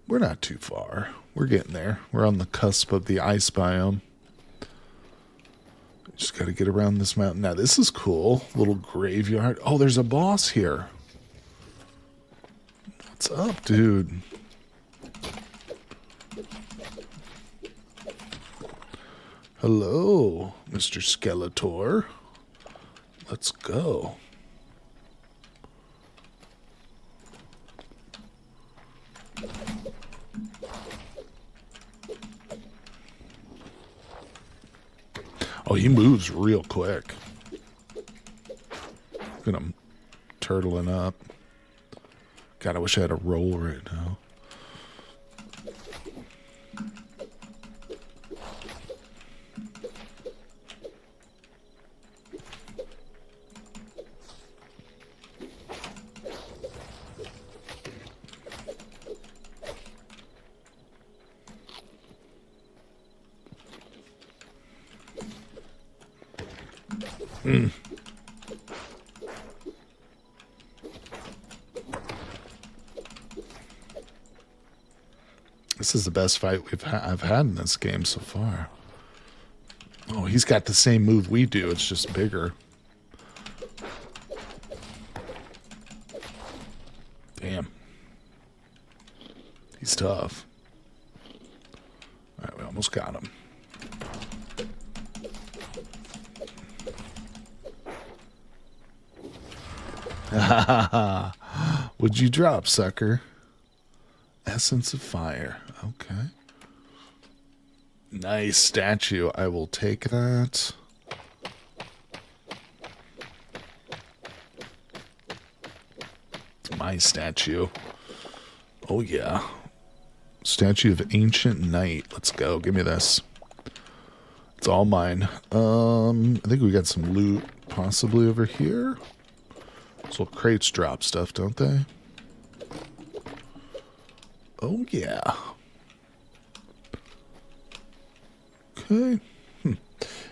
We're not too far. We're getting there. We're on the cusp of the ice biome. Just got to get around this mountain. Now, this is cool. Little graveyard. Oh, there's a boss here. What's up, dude? Hello, Mr. Skeletor. Let's go. Oh, he moves real quick. Look at him turtling up. God, I wish I had a roll right now. This is the best fight I've had in this game so far. Oh, he's got the same move we do. It's just bigger. Damn. He's tough. All right, we almost got him. Would you drop, sucker? Essence of fire. Okay. Nice statue. I will take that. It's my statue. Oh, yeah. Statue of Ancient Knight. Let's go. Give me this. It's all mine. I think we got some loot possibly over here. So crates drop stuff, don't they? Oh, yeah. Okay.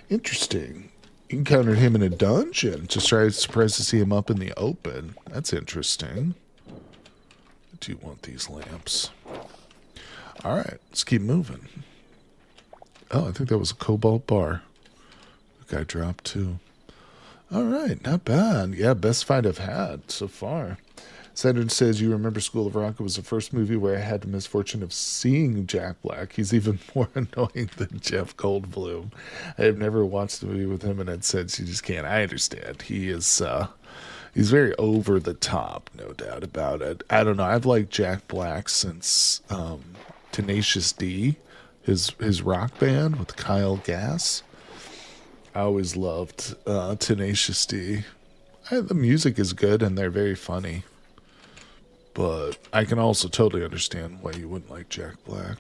Interesting. You encountered him in a dungeon. Just surprised to see him up in the open. That's interesting. I do want these lamps. All right, let's keep moving. Oh, I think that was a cobalt bar. The guy dropped too. All right, not bad. Yeah, best fight I've had so far. Saturn says, you remember School of Rock? It was the first movie where I had the misfortune of seeing Jack Black. He's even more annoying than Jeff Goldblum. I have never watched a movie with him and had said you just can't. I understand. He is, he's very over the top, no doubt about it. I don't know. I've liked Jack Black since Tenacious D, his rock band with Kyle Gass. I always loved Tenacious D. The music is good and they're very funny. But I can also totally understand why you wouldn't like Jack Black.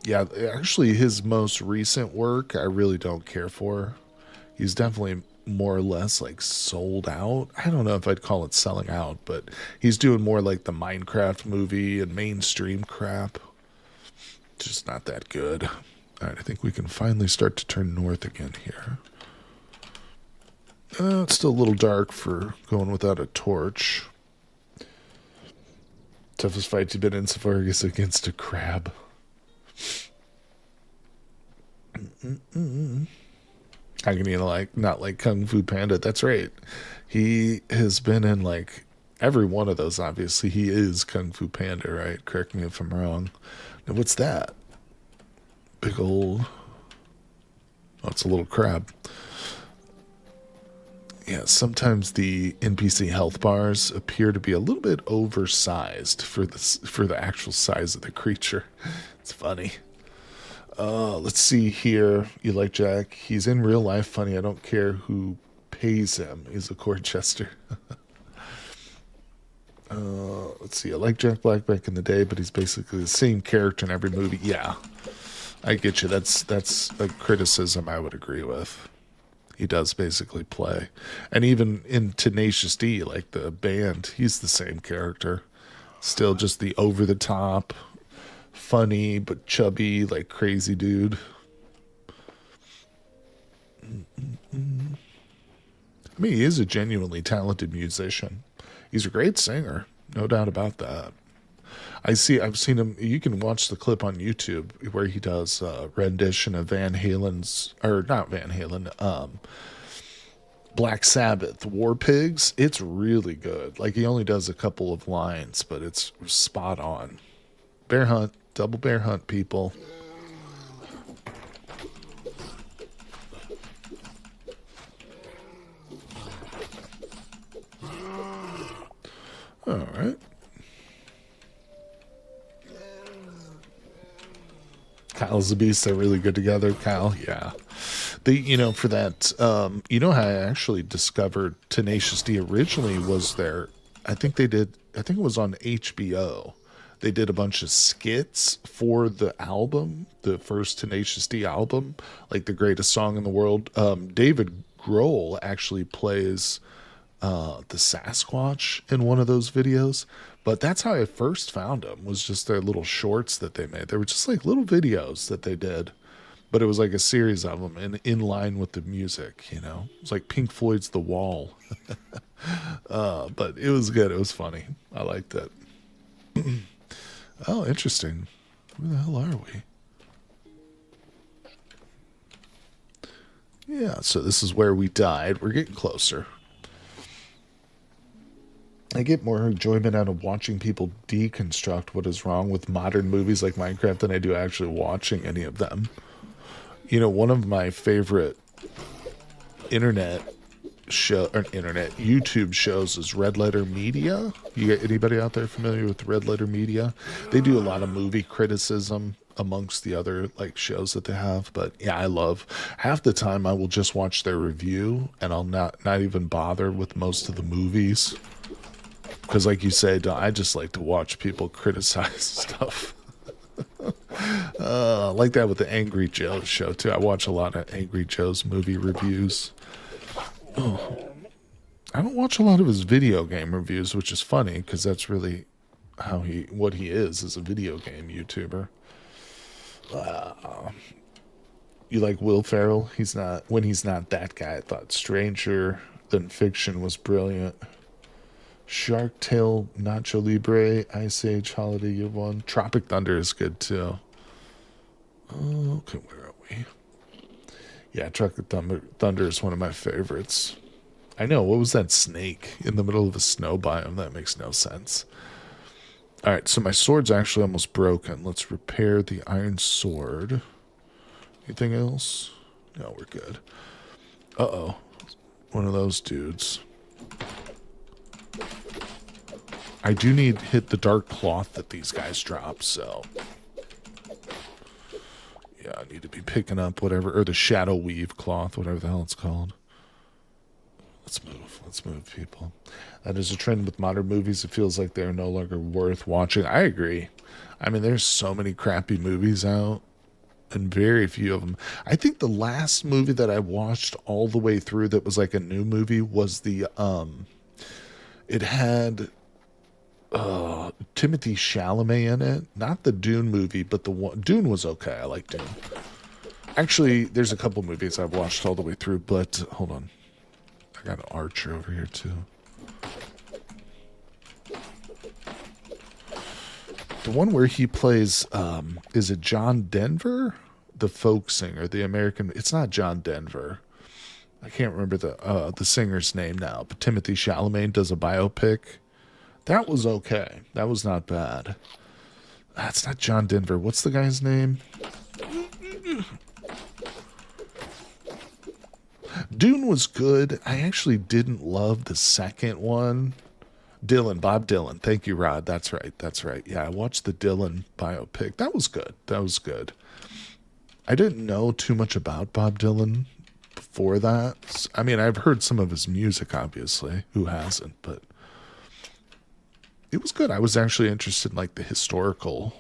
Yeah, actually his most recent work I really don't care for. He's definitely more or less like sold out. I don't know if I'd call it selling out, but he's doing more like the Minecraft movie and mainstream crap. Just not that good. All right, I think we can finally start to turn north again here. It's still a little dark for going without a torch. Toughest fight you've been in so far is against a crab. How can you like not like Kung Fu Panda? That's right. He has been in like every one of those. Obviously, he is Kung Fu Panda, right? Correct me if I'm wrong. Now, what's that? Big old. Oh, it's a little crab. Yeah, sometimes the NPC health bars appear to be a little bit oversized for the actual size of the creature. It's funny. Let's see here. You like Jack? He's in real life funny. I don't care who pays him. He's a court jester. Let's see. I like Jack Black back in the day, but he's basically the same character in every movie. Yeah, I get you. That's a criticism I would agree with. He does basically play. And even in Tenacious D, like the band, he's the same character. Still just the over the top, funny but chubby, like crazy dude. I mean, he is a genuinely talented musician. He's a great singer, no doubt about that. I've seen him. You can watch the clip on YouTube where he does a rendition of Van Halen's, or not Van Halen, Black Sabbath, War Pigs. It's really good. Like he only does a couple of lines, but it's spot on. Bear hunt, double bear hunt, people. All right. Kyle's the beast. They're really good together. Kyle, yeah. For that, how I actually discovered Tenacious D originally was I think it was on HBO. They did a bunch of skits for the album, the first Tenacious D album, like the greatest song in the world. David Grohl actually plays the Sasquatch in one of those videos. But that's how I first found them, was just their little shorts that they made. They were just like little videos that they did. But it was like a series of them and in line with the music, It was like Pink Floyd's The Wall. But it was good. It was funny. I liked it. Oh, interesting. Where the hell are we? Yeah, so this is where we died. We're getting closer. I get more enjoyment out of watching people deconstruct what is wrong with modern movies like Minecraft than I do actually watching any of them. One of my favorite YouTube shows is Red Letter Media. You get anybody out there familiar with Red Letter Media? They do a lot of movie criticism amongst the other like shows that they have. But yeah, I love half the time I will just watch their review and I'll not even bother with most of the movies. Because like you say, I just like to watch people criticize stuff. Like that with the Angry Joe show too. I watch a lot of Angry Joe's movie reviews. Oh, I don't watch a lot of his video game reviews, which is funny because that's really what he is as a video game YouTuber. You like Will Ferrell? He's not that guy. I thought Stranger Than Fiction was brilliant. Shark Tale, Nacho Libre, Ice Age, Holiday Year One. Tropic Thunder is good too. Okay, where are we? Yeah, Tropic Thunder is one of my favorites. I know, what was that snake in the middle of a snow biome? That makes no sense. Alright, so my sword's actually almost broken. Let's repair the iron sword. Anything else? No, we're good. Uh-oh. One of those dudes. I do need to hit the dark cloth that these guys drop, so... Yeah, I need to be picking up whatever, or the shadow weave cloth, whatever the hell it's called. Let's move, people. That is a trend with modern movies. It feels like they're no longer worth watching. I agree. I mean, there's so many crappy movies out, and very few of them. I think the last movie that I watched all the way through that was like a new movie was the, it had... Timothy Chalamet in it. Not the Dune movie, but the one... Dune was okay. I like Dune. Actually, there's a couple movies I've watched all the way through, but... Hold on. I got an archer over here, too. The one where he plays, is it John Denver? The folk singer, the American. It's not John Denver. I can't remember the singer's name now, but Timothy Chalamet does a biopic. That was okay. That was not bad. That's not John Denver. What's the guy's name? Dune was good. I actually didn't love the second one. Bob Dylan. Thank you, Rod. That's right. That's right. Yeah, I watched the Dylan biopic. That was good. That was good. I didn't know too much about Bob Dylan before that. I mean, I've heard some of his music, obviously. Who hasn't? But it was good. I was actually interested in like the historical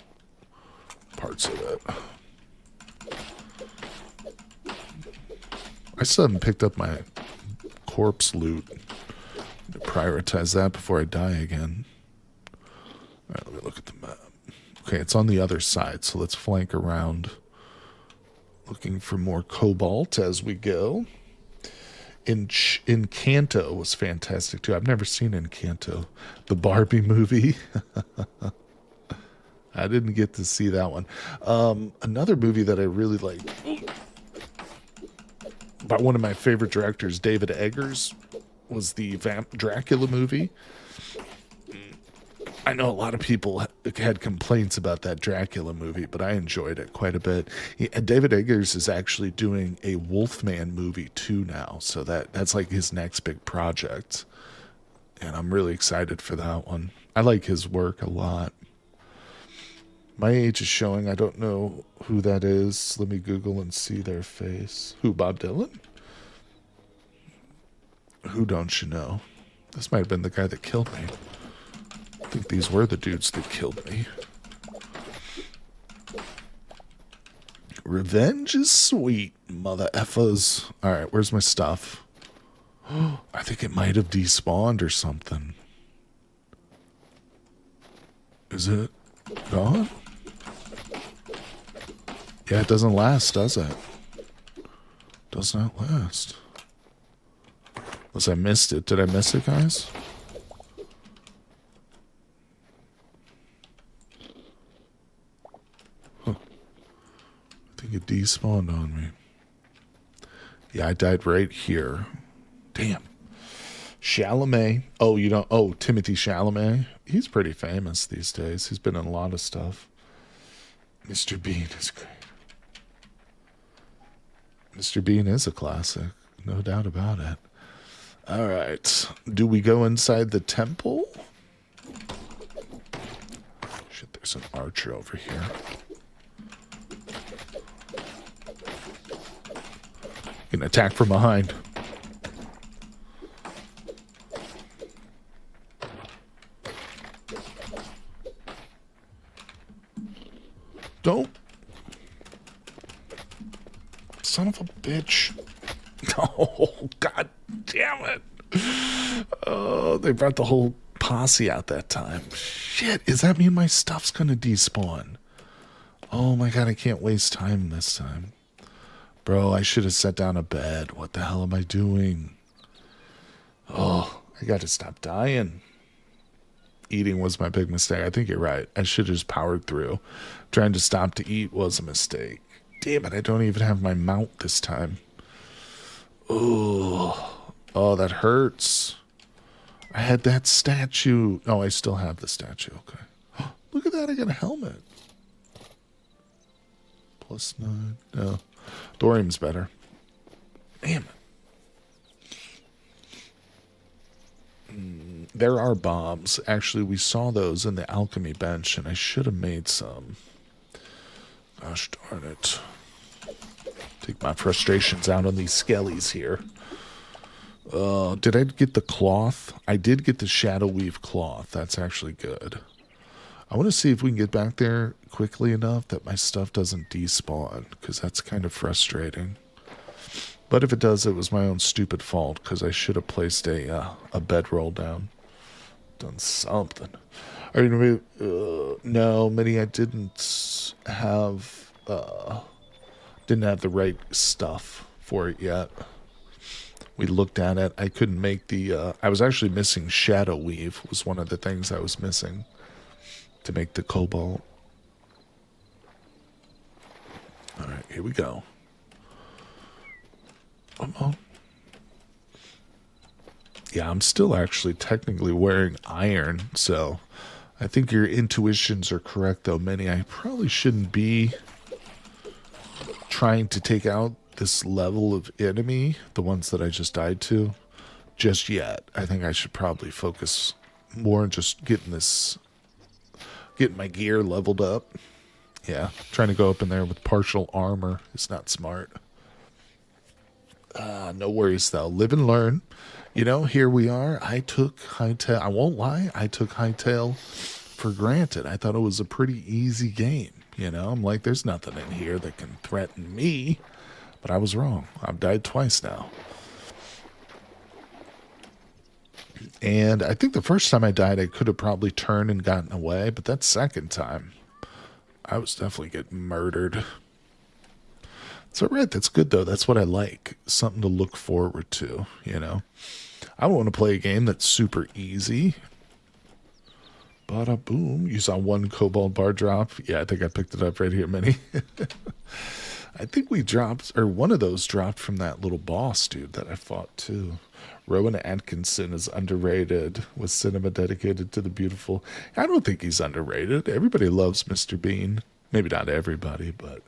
parts of it. I still haven't picked up my corpse loot. Prioritize that before I die again. All right, let me look at the map. Okay, it's on the other side, so let's flank around. Looking for more cobalt as we go. Encanto was fantastic too. I've never seen Encanto. The Barbie movie. I didn't get to see that one. Another movie that I really like, by one of my favorite directors, David Eggers, was the Dracula movie. I know a lot of people had complaints about that Dracula movie, but I enjoyed it quite a bit. And David Eggers is actually doing a Wolfman movie too now, so that's like his next big project. And I'm really excited for that one. I like his work a lot. My age is showing. I don't know who that is. Let me Google and see their face. Who, Bob Dylan? Who don't you know? This might have been the guy that killed me. I think these were the dudes that killed me. Revenge is sweet, mother effers. Alright, where's my stuff? I think it might have despawned or something. Is it gone? Yeah, it doesn't last, does it? Does not last. Unless I missed it. Did I miss it, guys? Huh. I think it despawned on me. Yeah, I died right here. Damn. Chalamet. Oh, you don't... Oh, Timothy Chalamet. He's pretty famous these days. He's been in a lot of stuff. Mr. Bean is great. Mr. Bean is a classic. No doubt about it. All right. Do we go inside the temple? Shit, there's an archer over here. Can attack from behind. Don't. Son of a bitch. Oh, god damn it. Oh, they brought the whole posse out that time. Shit, does that mean my stuff's gonna despawn? Oh my god, I can't waste time this time. Bro, I should have set down a bed. What the hell am I doing? Oh, I gotta stop dying. Eating was my big mistake. I think you're right. I should have just powered through. Trying to stop to eat was a mistake. Damn it, I don't even have my mount this time. Oh, that hurts. I had that statue. Oh, I still have the statue. Okay. Look at that. I got a helmet. +9. No. Thorium's better. Damn it. There are bombs. Actually, we saw those in the alchemy bench, and I should have made some. Gosh darn it. Take my frustrations out on these skellies here. Did I get the cloth? I did get the shadow weave cloth. That's actually good. I want to see if we can get back there quickly enough that my stuff doesn't despawn, because that's kind of frustrating. But if it does, it was my own stupid fault, because I should have placed a bedroll down. Done something. Are you gonna be, no, Minnie, I didn't have the right stuff for it yet. We looked at it. I couldn't make the, I was actually missing shadow weave was one of the things I was missing. to make the cobalt. All right, here we go. Come on. Yeah, I'm still actually technically wearing iron, so I think your intuitions are correct, though, Minnie. I probably shouldn't be trying to take out this level of enemy, the ones that I just died to, just yet. I think I should probably focus more on just getting my gear leveled up. Yeah, trying to go up in there with partial armor is not smart. No worries, though. Live and learn. You know, here we are. I took Hytale. I won't lie. I took Hytale for granted. I thought it was a pretty easy game. You know, I'm like, there's nothing in here that can threaten me. But I was wrong. I've died twice now. And I think the first time I died, I could have probably turned and gotten away. But that second time, I was definitely getting murdered. It's all right. That's good, though. That's what I like. Something to look forward to, you know. I don't want to play a game that's super easy. Bada boom. You saw one cobalt bar drop. Yeah, I think I picked it up right here, Minnie. I think we dropped, or one of those dropped from that little boss dude that I fought too. Rowan Atkinson is underrated, with cinema dedicated to the beautiful. I don't think he's underrated. Everybody loves Mr. Bean. Maybe not everybody, but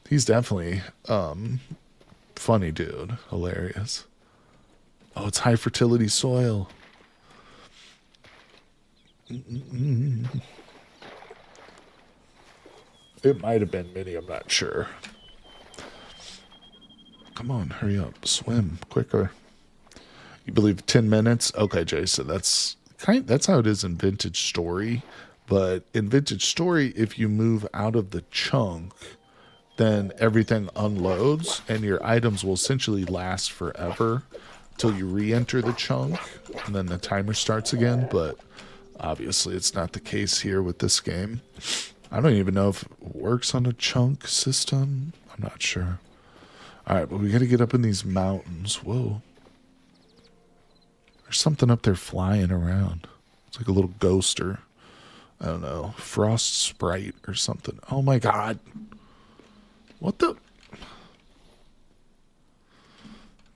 he's definitely funny dude. Hilarious. Oh, it's high fertility soil. It might have been Minnie, I'm not sure. Come on, hurry up. Swim quicker. You believe 10 minutes? Okay, Jason, that's how it is in Vintage Story. But in Vintage Story, if you move out of the chunk, then everything unloads and your items will essentially last forever until you re-enter the chunk, and then the timer starts again. But obviously it's not the case here with this game. I don't even know if it works on a chunk system. I'm not sure. Alright, but we gotta get up in these mountains. Whoa. There's something up there flying around. It's like a little ghoster. I don't know. Frost sprite or something. Oh my god. What the...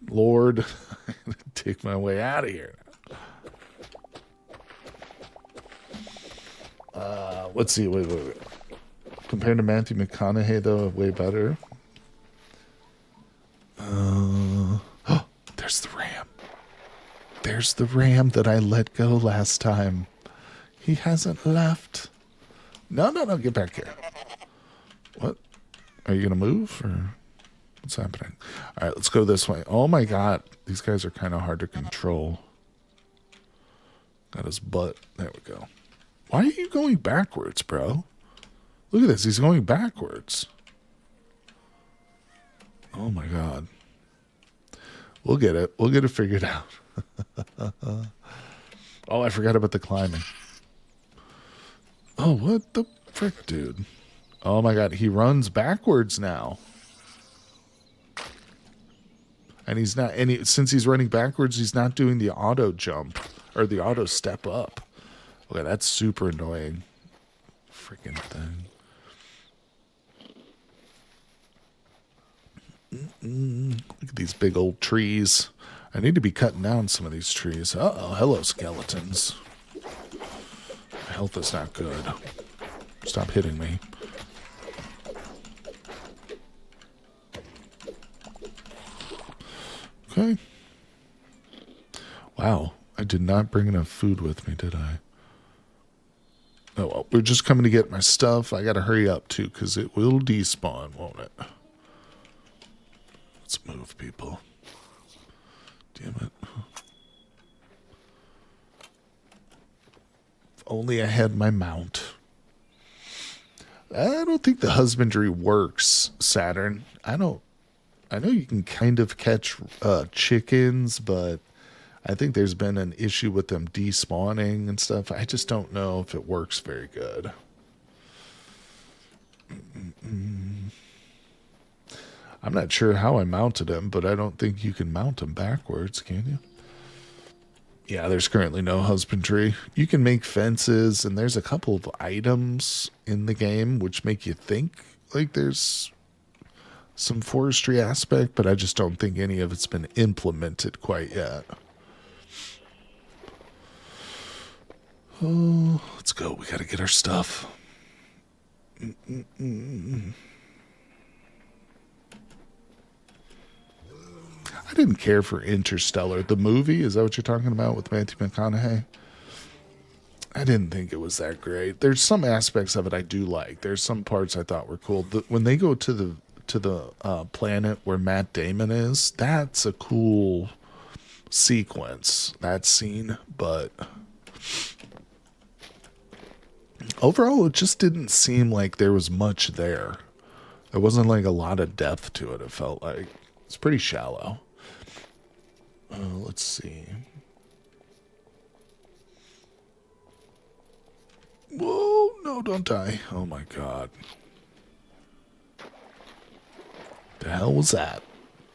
Lord, I'm gonna take my way out of here. Let's see. Wait. Compared to Matthew McConaughey, though, way better. There's the ram. There's the ram that I let go last time. He hasn't left. No, get back here. What? Are you gonna move, or what's happening? All right, let's go this way. Oh my god, these guys are kind of hard to control. Got his butt. There we go. Why are you going backwards, bro? Look at this. He's going backwards. Oh my god. We'll get it. We'll get it figured out. Oh, I forgot about the climbing. Oh, what the frick, dude? Oh my god, he runs backwards now. And he's not, since he's running backwards, he's not doing the auto jump or the auto step up. Okay, that's super annoying. Freaking thing. Look at these big old trees. I need to be cutting down some of these trees. Uh-oh, hello, skeletons. My health is not good. Stop hitting me. Okay. Wow, I did not bring enough food with me, did I? Oh, well, we're just coming to get my stuff. I gotta hurry up, too, because it will despawn, won't it? Let's move, people. Damn it. If only I had my mount. I don't think the husbandry works, Saturn. I know you can kind of catch chickens, but I think there's been an issue with them despawning and stuff. I just don't know if it works very good. I'm not sure how I mounted him, but I don't think you can mount him backwards, can you? Yeah, there's currently no husbandry. You can make fences, and there's a couple of items in the game which make you think like there's some forestry aspect, but I just don't think any of it's been implemented quite yet. Oh, let's go. We got to get our stuff. I didn't care for Interstellar. The movie, is that what you're talking about with Matthew McConaughey? I didn't think it was that great. There's some aspects of it I do like. There's some parts I thought were cool. When they go to the planet where Matt Damon is, that's a cool sequence, that scene. But overall, it just didn't seem like there was much there. There wasn't like a lot of depth to it. It felt like it's pretty shallow. Let's see. Whoa, no, don't die. Oh my god. The hell was that?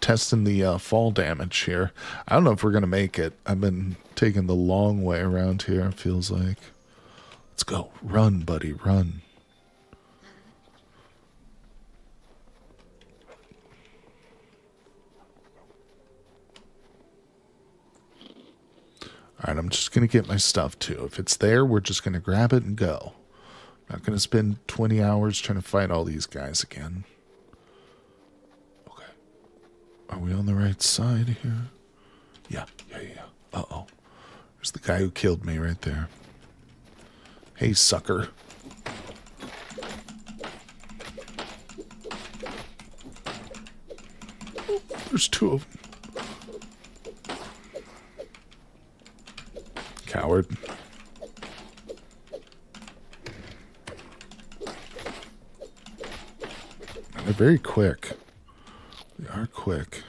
Testing the fall damage here. I don't know if we're going to make it. I've been taking the long way around here, it feels like. Let's go. Run, buddy, run. Alright, I'm just going to get my stuff too. If it's there, we're just going to grab it and go. I'm not going to spend 20 hours trying to fight all these guys again. Okay. Are we on the right side here? Yeah. Uh-oh. There's the guy who killed me right there. Hey, sucker. Oh, there's two of them. Coward. They're very quick. They are quick.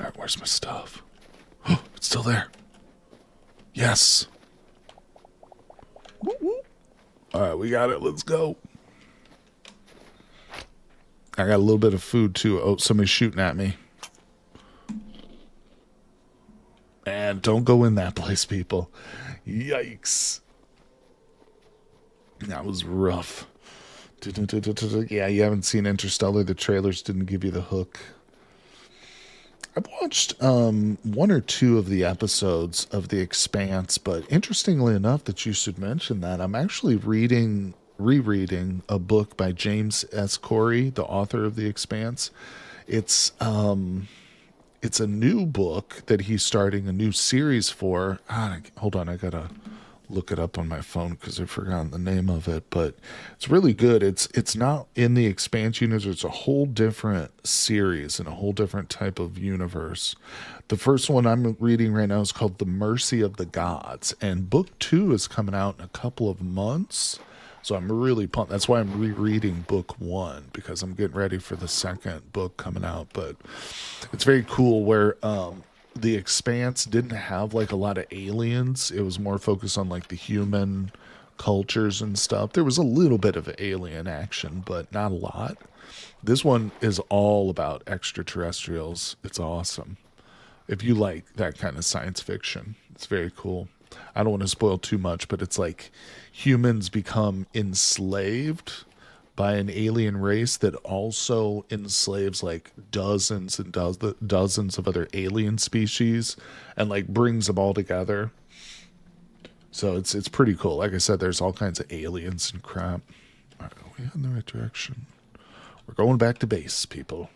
Alright, where's my stuff? Oh, it's still there. Yes. Alright, we got it. Let's go. I got a little bit of food too. Oh, somebody's shooting at me. And don't go in that place, people. Yikes. That was rough. Yeah, you haven't seen Interstellar. The trailers didn't give you the hook. I've watched one or two of the episodes of The Expanse, but interestingly enough that you should mention that, I'm actually rereading a book by James S. Corey, the author of The Expanse. It's a new book that he's starting a new series for. Hold on, I gotta look it up on my phone because I've forgotten the name of it. But it's really good. It's not in the Expanse universe. It's a whole different series and a whole different type of universe. The first one I'm reading right now is called The Mercy of the Gods, and book 2 is coming out in a couple of months. So I'm really pumped. That's why I'm rereading book 1, because I'm getting ready for the second book coming out. But it's very cool where The Expanse didn't have like a lot of aliens. It was more focused on like the human cultures and stuff. There was a little bit of alien action, but not a lot. This one is all about extraterrestrials. It's awesome. If you like that kind of science fiction, it's very cool. I don't want to spoil too much, but it's like humans become enslaved by an alien race that also enslaves like dozens and dozens of other alien species and like brings them all together. So it's pretty cool. Like I said, there's all kinds of aliens and crap. All right, are we in the right direction? We're going back to base, people.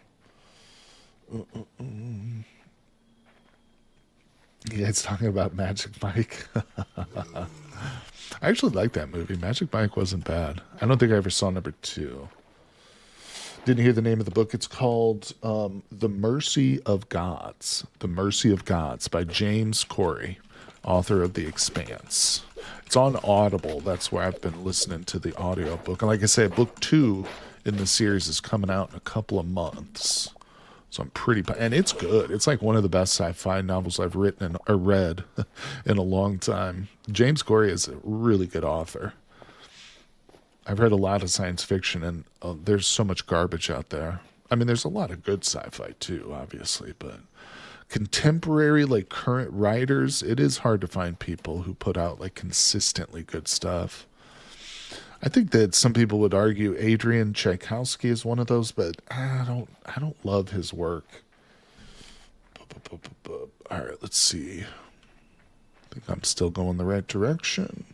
Yeah, it's talking about Magic Mike. I actually like that movie. Magic Mike wasn't bad. I don't think I ever saw number 2. Didn't hear the name of the book. It's called The Mercy of Gods. The Mercy of Gods by James Corey, author of The Expanse. It's on Audible. That's where I've been listening to the audio book. And like I said, book 2 in the series is coming out in a couple of months. So I'm and it's good. It's like one of the best sci-fi novels I've written or read in a long time. James Corey is a really good author. I've read a lot of science fiction, and there's so much garbage out there. I mean, there's a lot of good sci-fi too, obviously, but contemporary, like current writers, it is hard to find people who put out like consistently good stuff. I think that some people would argue Adrian Tchaikovsky is one of those, but I don't love his work. All right, let's see. I think I'm still going the right direction.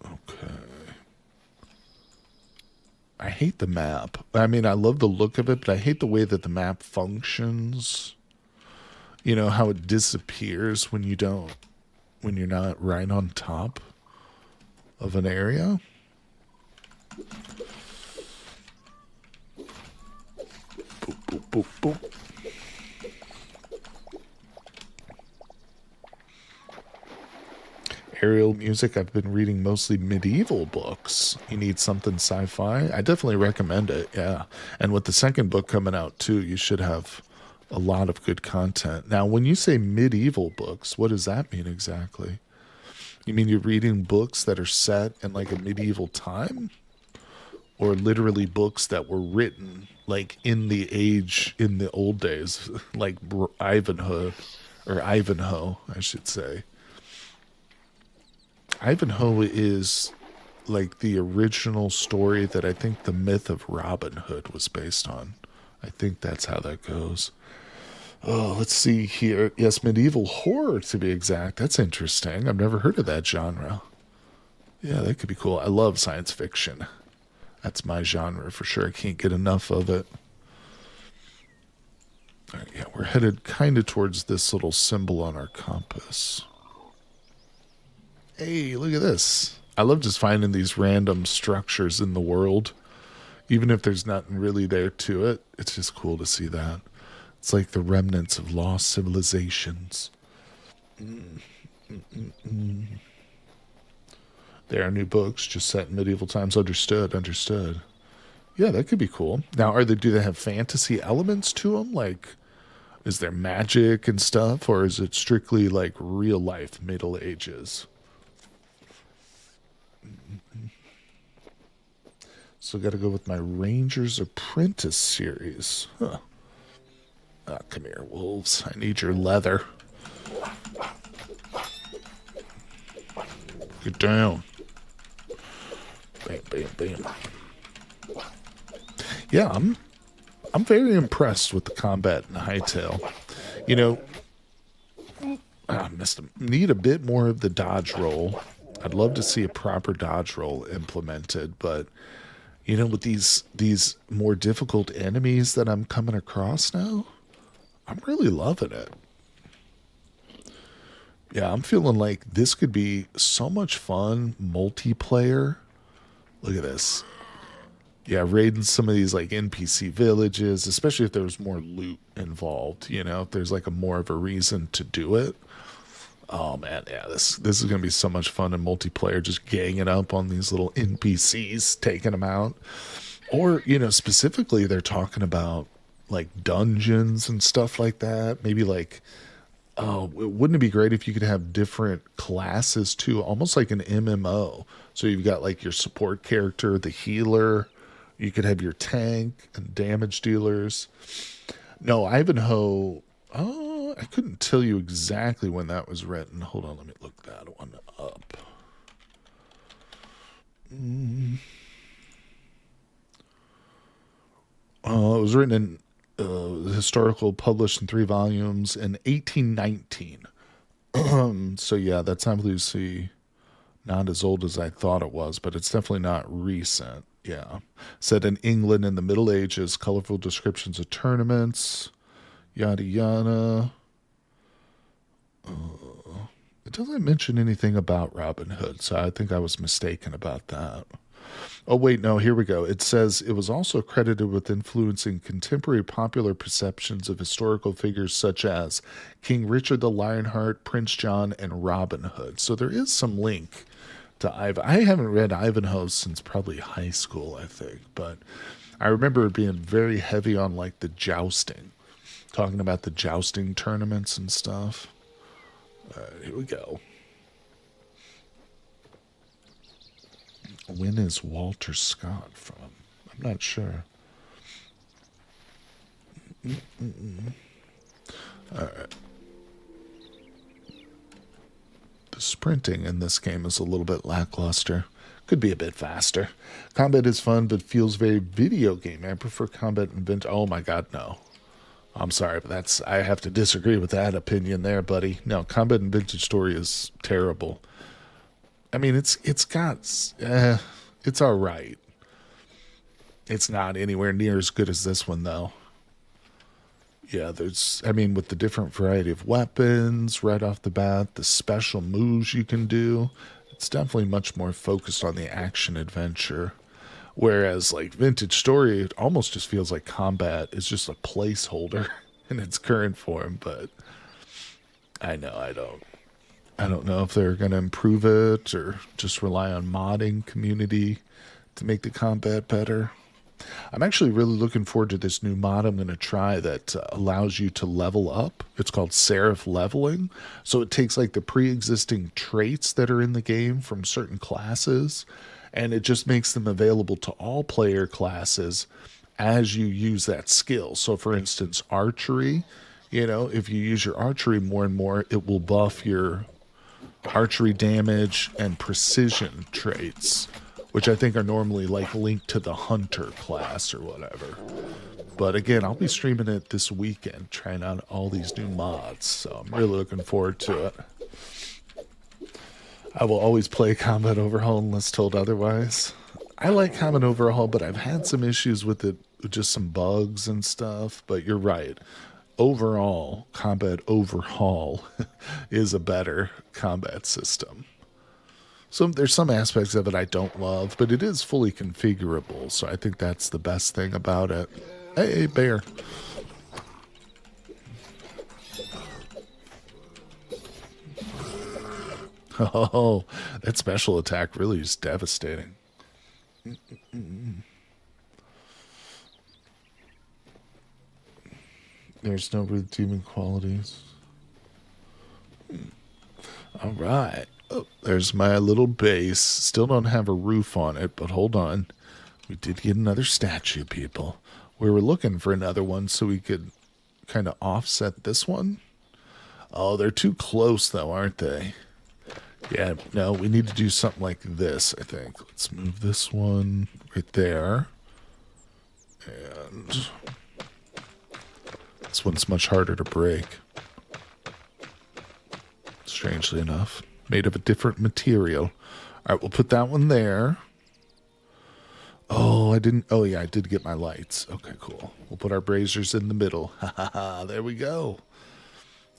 Okay. I hate the map. I mean, I love the look of it, but I hate the way that the map functions. You know, how it disappears when you're not right on top of an area. Boop, boop, boop, boop. Aerial music, I've been reading mostly medieval books. You need something sci-fi? I definitely recommend it, yeah. And with the second book coming out too, you should have a lot of good content. Now, when you say medieval books, what does that mean exactly? You mean you're reading books that are set in like a medieval time? Or literally books that were written like in the age, in the old days, like Ivanhoe, or Ivanhoe, I should say. Ivanhoe is like the original story that I think the myth of Robin Hood was based on. I think that's how that goes. Oh, let's see here. Yes, medieval horror to be exact. That's interesting. I've never heard of that genre. Yeah, that could be cool. I love science fiction. That's my genre for sure. I can't get enough of it. All right, yeah, we're headed kind of towards this little symbol on our compass. Hey, look at this. I love just finding these random structures in the world. Even if there's nothing really there to it, it's just cool to see that. It's like the remnants of lost civilizations. Mm, mm, mm, mm. There are new books just set in medieval times. Understood, understood. Yeah, that could be cool. Now, do they have fantasy elements to them? Like, is there magic and stuff? Or is it strictly like real life Middle Ages? So got to go with my Ranger's Apprentice series. Huh. Ah, come here, wolves. I need your leather. Get down. Bam, bam, bam. Yeah, I'm very impressed with the combat in Hytale. You know, I missed him. Need a bit more of the dodge roll. I'd love to see a proper dodge roll implemented, but you know, with these more difficult enemies that I'm coming across now, I'm really loving it. Yeah, I'm feeling like this could be so much fun multiplayer. Look at this. Yeah, raiding some of these like NPC villages, especially if there's more loot involved, you know, if there's like a more of a reason to do it. Oh man, yeah, this is gonna be so much fun in multiplayer, just ganging up on these little NPCs, taking them out. Or, you know, specifically they're talking about like dungeons and stuff like that. Maybe like, oh, wouldn't it be great if you could have different classes too, almost like an MMO? So you've got like your support character, the healer, you could have your tank and damage dealers. No, Ivanhoe. Oh, I couldn't tell you exactly when that was written. Hold on, let me look that one up. Mm. It was written in historical, published in 3 volumes in 1819. So yeah, that's obviously not as old as I thought it was, but it's definitely not recent. Yeah, set in England in the Middle Ages. Colorful descriptions of tournaments, yada yada. It doesn't mention anything about Robin Hood, so I think I was mistaken about that. Oh, wait, no, here we go. It says it was also credited with influencing contemporary popular perceptions of historical figures such as King Richard the Lionheart, Prince John, and Robin Hood. So there is some link to Ivan. I haven't read Ivanhoe since probably high school, I think, but I remember it being very heavy on like the jousting, talking about the jousting tournaments and stuff. All right, here we go. When is Walter Scott from? I'm not sure. The sprinting in this game is a little bit lackluster. Could be a bit faster. Combat is fun, but feels very video game. I prefer combat and vintage. Oh my god, no. I'm sorry, but I have to disagree with that opinion there, buddy. No, combat and vintage story is terrible. I mean, it's all right. It's not anywhere near as good as this one, though. Yeah, I mean, with the different variety of weapons right off the bat, the special moves you can do, it's definitely much more focused on the action adventure. Whereas, like, Vintage Story, it almost just feels like combat is just a placeholder in its current form, but I don't know if they're going to improve it or just rely on modding community to make the combat better. I'm actually really looking forward to this new mod I'm going to try that allows you to level up. It's called Seraph Leveling. So it takes like the pre-existing traits that are in the game from certain classes, and it just makes them available to all player classes as you use that skill. So for instance, archery, if you use your archery more and more, it will buff your archery damage and precision traits, which I think are normally like linked to the hunter class or whatever. But again, I'll be streaming it this weekend, trying out all these new mods, so I'm really looking forward to it. I will always play Combat Overhaul unless told otherwise. I like Combat Overhaul, but I've had some issues with it, just some bugs and stuff, but you're right. Overall, Combat Overhaul is a better combat system. So there's some aspects of it I don't love, but it is fully configurable, so I think that's the best thing about it. Hey, bear. Oh, that special attack really is devastating. There's no redeeming qualities. All right. Oh, there's my little base. Still don't have a roof on it, but hold on. We did get another statue, people. We were looking for another one so we could kind of offset this one. Oh, they're too close, though, aren't they? Yeah, no, we need to do something like this, I think. Let's move this one right there. And this one's much harder to break. Strangely enough. Made of a different material. Alright, we'll put that one there. Oh, I did get my lights. Okay, cool. We'll put our braziers in the middle. Ha ha ha, there we go.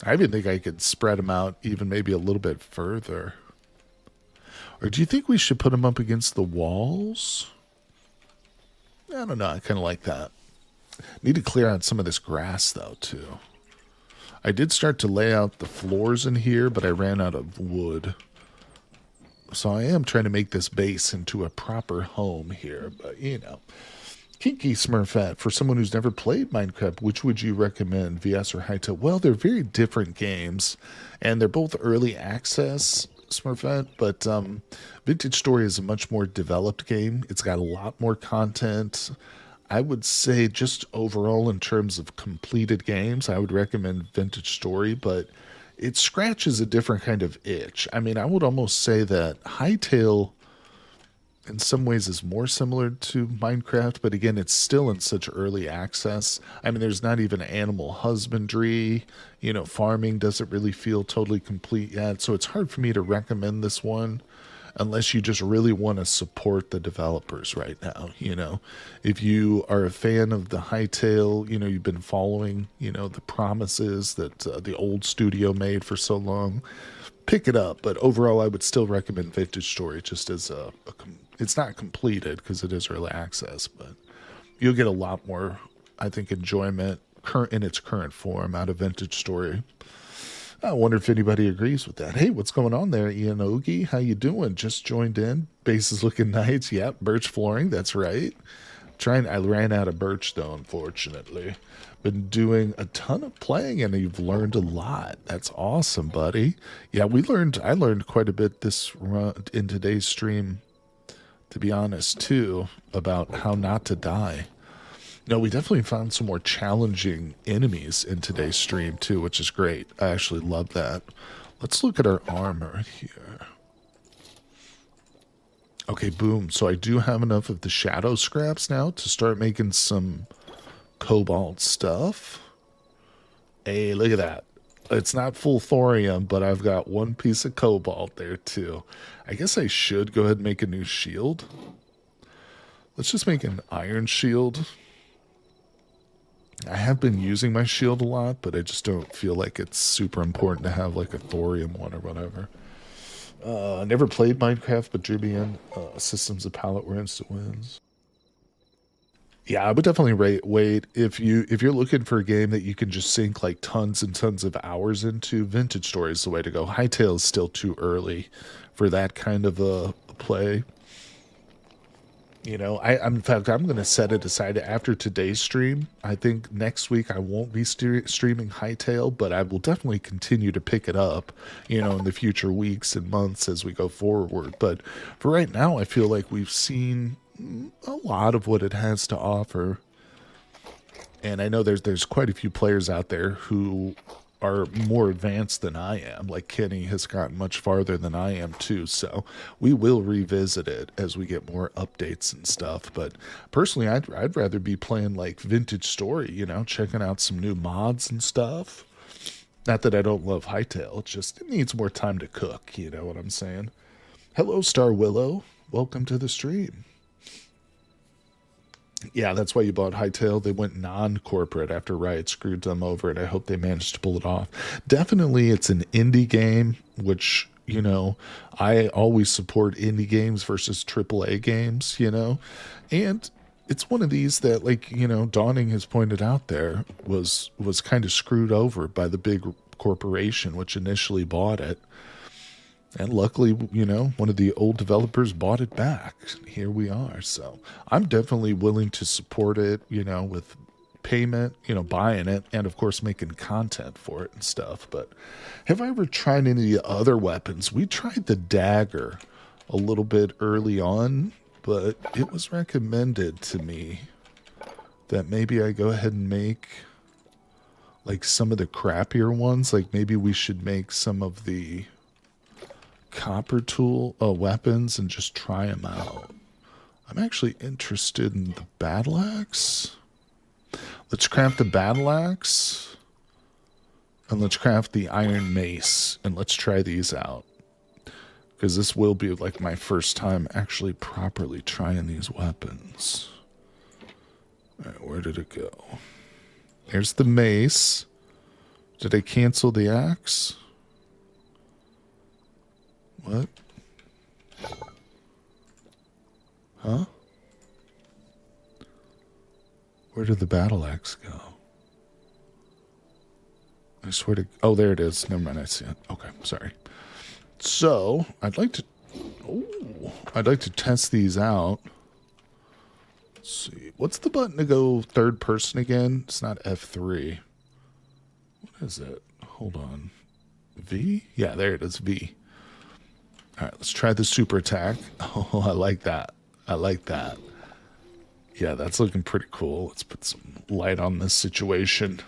I even think I could spread them out even maybe a little bit further. Or do you think we should put them up against the walls? I don't know, I kind of like that. Need to clear out some of this grass, though, too. I did start to lay out the floors in here, but I ran out of wood. So I am trying to make this base into a proper home here, but Kinky Smurfette, for someone who's never played Minecraft, which would you recommend, VS or Hytale? Well, they're very different games, and they're both early access, Smurfette, but Vintage Story is a much more developed game. It's got a lot more content. I would say just overall in terms of completed games, I would recommend Vintage Story, but it scratches a different kind of itch. I mean, I would almost say that Hytale in some ways is more similar to Minecraft, but again, it's still in such early access. I mean, there's not even animal husbandry, farming doesn't really feel totally complete yet, so it's hard for me to recommend this one unless you just really want to support the developers right now. If you are a fan of the Hytale, you've been following, the promises that the old studio made for so long, pick it up. But overall, I would still recommend Vintage Story just as it's not completed because it is early access, but you'll get a lot more, I think, enjoyment in its current form out of Vintage Story. I wonder if anybody agrees with that. Hey, what's going on there, Ian Ogie? How you doing? Just joined in. Base is looking nice. Yep, birch flooring. That's right. I ran out of birch, though, unfortunately. Been doing a ton of playing, and you've learned a lot. That's awesome, buddy. Yeah, I learned quite a bit in today's stream, to be honest, too, about how not to die. No, we definitely found some more challenging enemies in today's stream too, which is great. I actually love that. Let's look at our armor here. Okay, boom. So I do have enough of the shadow scraps now to start making some cobalt stuff. Hey, look at that. It's not full thorium, but I've got one piece of cobalt there too. I guess I should go ahead and make a new shield. Let's just make an iron shield. I have been using my shield a lot, but I just don't feel like it's super important to have like a thorium one or whatever. Never played Minecraft, but drew me in. Systems of palette were instant wins. Yeah, I would definitely wait if you're looking for a game that you can just sink like tons and tons of hours into. Vintage Story is the way to go. Hytale is still too early for that kind of a play. You know, in fact, I'm going to set it aside after today's stream. I think next week I won't be streaming Hytale, but I will definitely continue to pick it up, you know, in the future weeks and months as we go forward. But for right now, I feel like we've seen a lot of what it has to offer. And I know there's quite a few players out there who are more advanced than I am. Like Kenny has gotten much farther than I am too. So we will revisit it as we get more updates and stuff. But personally, I'd rather be playing like Vintage Story, you know, checking out some new mods and stuff. Not that I don't love Hytale, just it needs more time to cook, you know what I'm saying? Hello, Star Willow. Welcome to the stream. Yeah, that's why you bought Hytale. They went non-corporate after Riot screwed them over, and I hope they managed to pull it off. Definitely, it's an indie game, which, you know, I always support indie games versus AAA games, you know? And it's one of these that, like, you know, Dawning has pointed out there, was kind of screwed over by the big corporation, which initially bought it. And luckily, you know, one of the old developers bought it back. Here we are. So I'm definitely willing to support it, you know, with payment, you know, buying it, and of course making content for it and stuff. But have I ever tried any of the other weapons? We tried the dagger a little bit early on, but it was recommended to me that maybe I go ahead and make like some of the crappier ones. Like maybe we should make some of the copper tool weapons and just try them out. I'm actually interested in the battle axe. Let's craft the battle axe, and let's craft the iron mace, and let's try these out, because this will be like my first time actually properly trying these weapons. All right, where did it go? There's the mace. Did I cancel the axe? What? Huh? Where did the battle axe go? I swear to... Oh, there it is. Never mind, I see it. Okay, sorry. So, I'd like to test these out. Let's see. What's the button to go third person again? It's not F3. What is it? Hold on. V? Yeah, there it is, V. All right, let's try the super attack. Oh, I like that. I like that. Yeah, that's looking pretty cool. Let's put some light on this situation.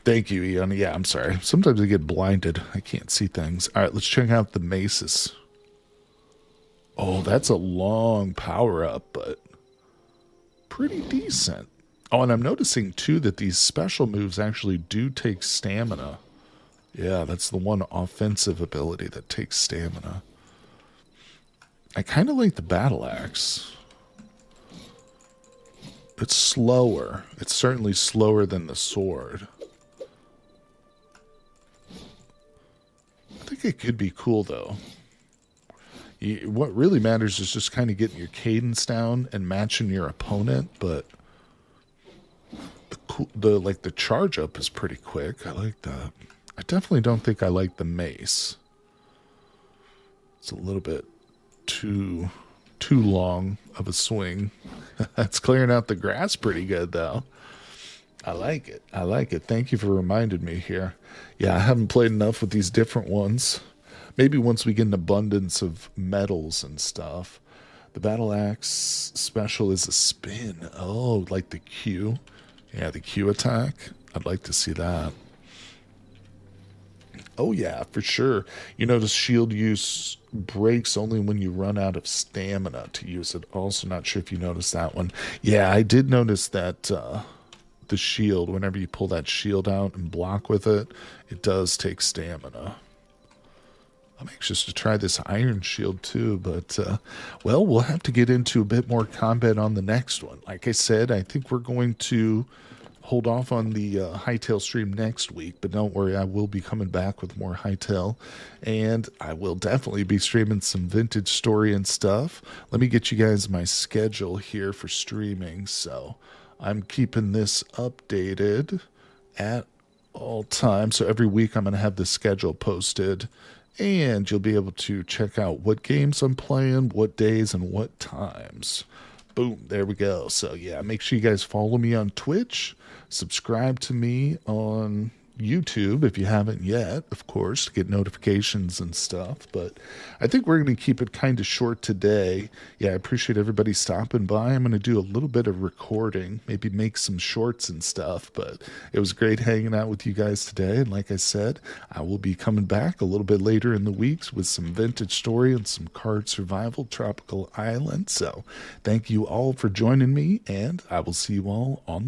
Thank you, Ian. Yeah, I'm sorry. Sometimes I get blinded. I can't see things. All right, let's check out the maces. Oh, that's a long power up, but pretty decent. Oh, and I'm noticing, too, that these special moves actually do take stamina. Yeah, that's the one offensive ability that takes stamina. I kind of like the battle axe. It's slower. It's certainly slower than the sword. I think it could be cool, though. What really matters is just kind of getting your cadence down and matching your opponent, but the charge up is pretty quick. I like that. I definitely don't think I like the mace. It's a little bit too long of a swing. That's clearing out the grass pretty good, though. I like it. I like it. Thank you for reminding me here. Yeah, I haven't played enough with these different ones. Maybe once we get an abundance of metals and stuff. The battle axe special is a spin. Oh, like the Q. Yeah, the Q attack. I'd like to see that. Oh yeah, for sure. You notice shield use breaks only when you run out of stamina to use it. Also, not sure if you noticed that one. Yeah, I did notice that the shield, whenever you pull that shield out and block with it, it does take stamina. I'm anxious to try this iron shield too, but well, we'll have to get into a bit more combat on the next one. Like I said, I think we're going to hold off on the Hytale stream next week, but don't worry, I will be coming back with more Hytale, and I will definitely be streaming some vintage story and stuff. Let me get you guys my schedule here for streaming, so I'm keeping this updated at all times. So every week I'm going to have the schedule posted, and you'll be able to check out what games I'm playing, what days, and what times. Boom, there we go. So yeah, make sure you guys follow me on Twitch, subscribe to me on YouTube if you haven't yet, of course, to get notifications and stuff. But I think we're going to keep it kind of short today. Yeah, I appreciate everybody stopping by. I'm going to do a little bit of recording, maybe make some shorts and stuff. But it was great hanging out with you guys today. And like I said, I will be coming back a little bit later in the weeks with some vintage story and some card survival tropical island. So thank you all for joining me, and I will see you all on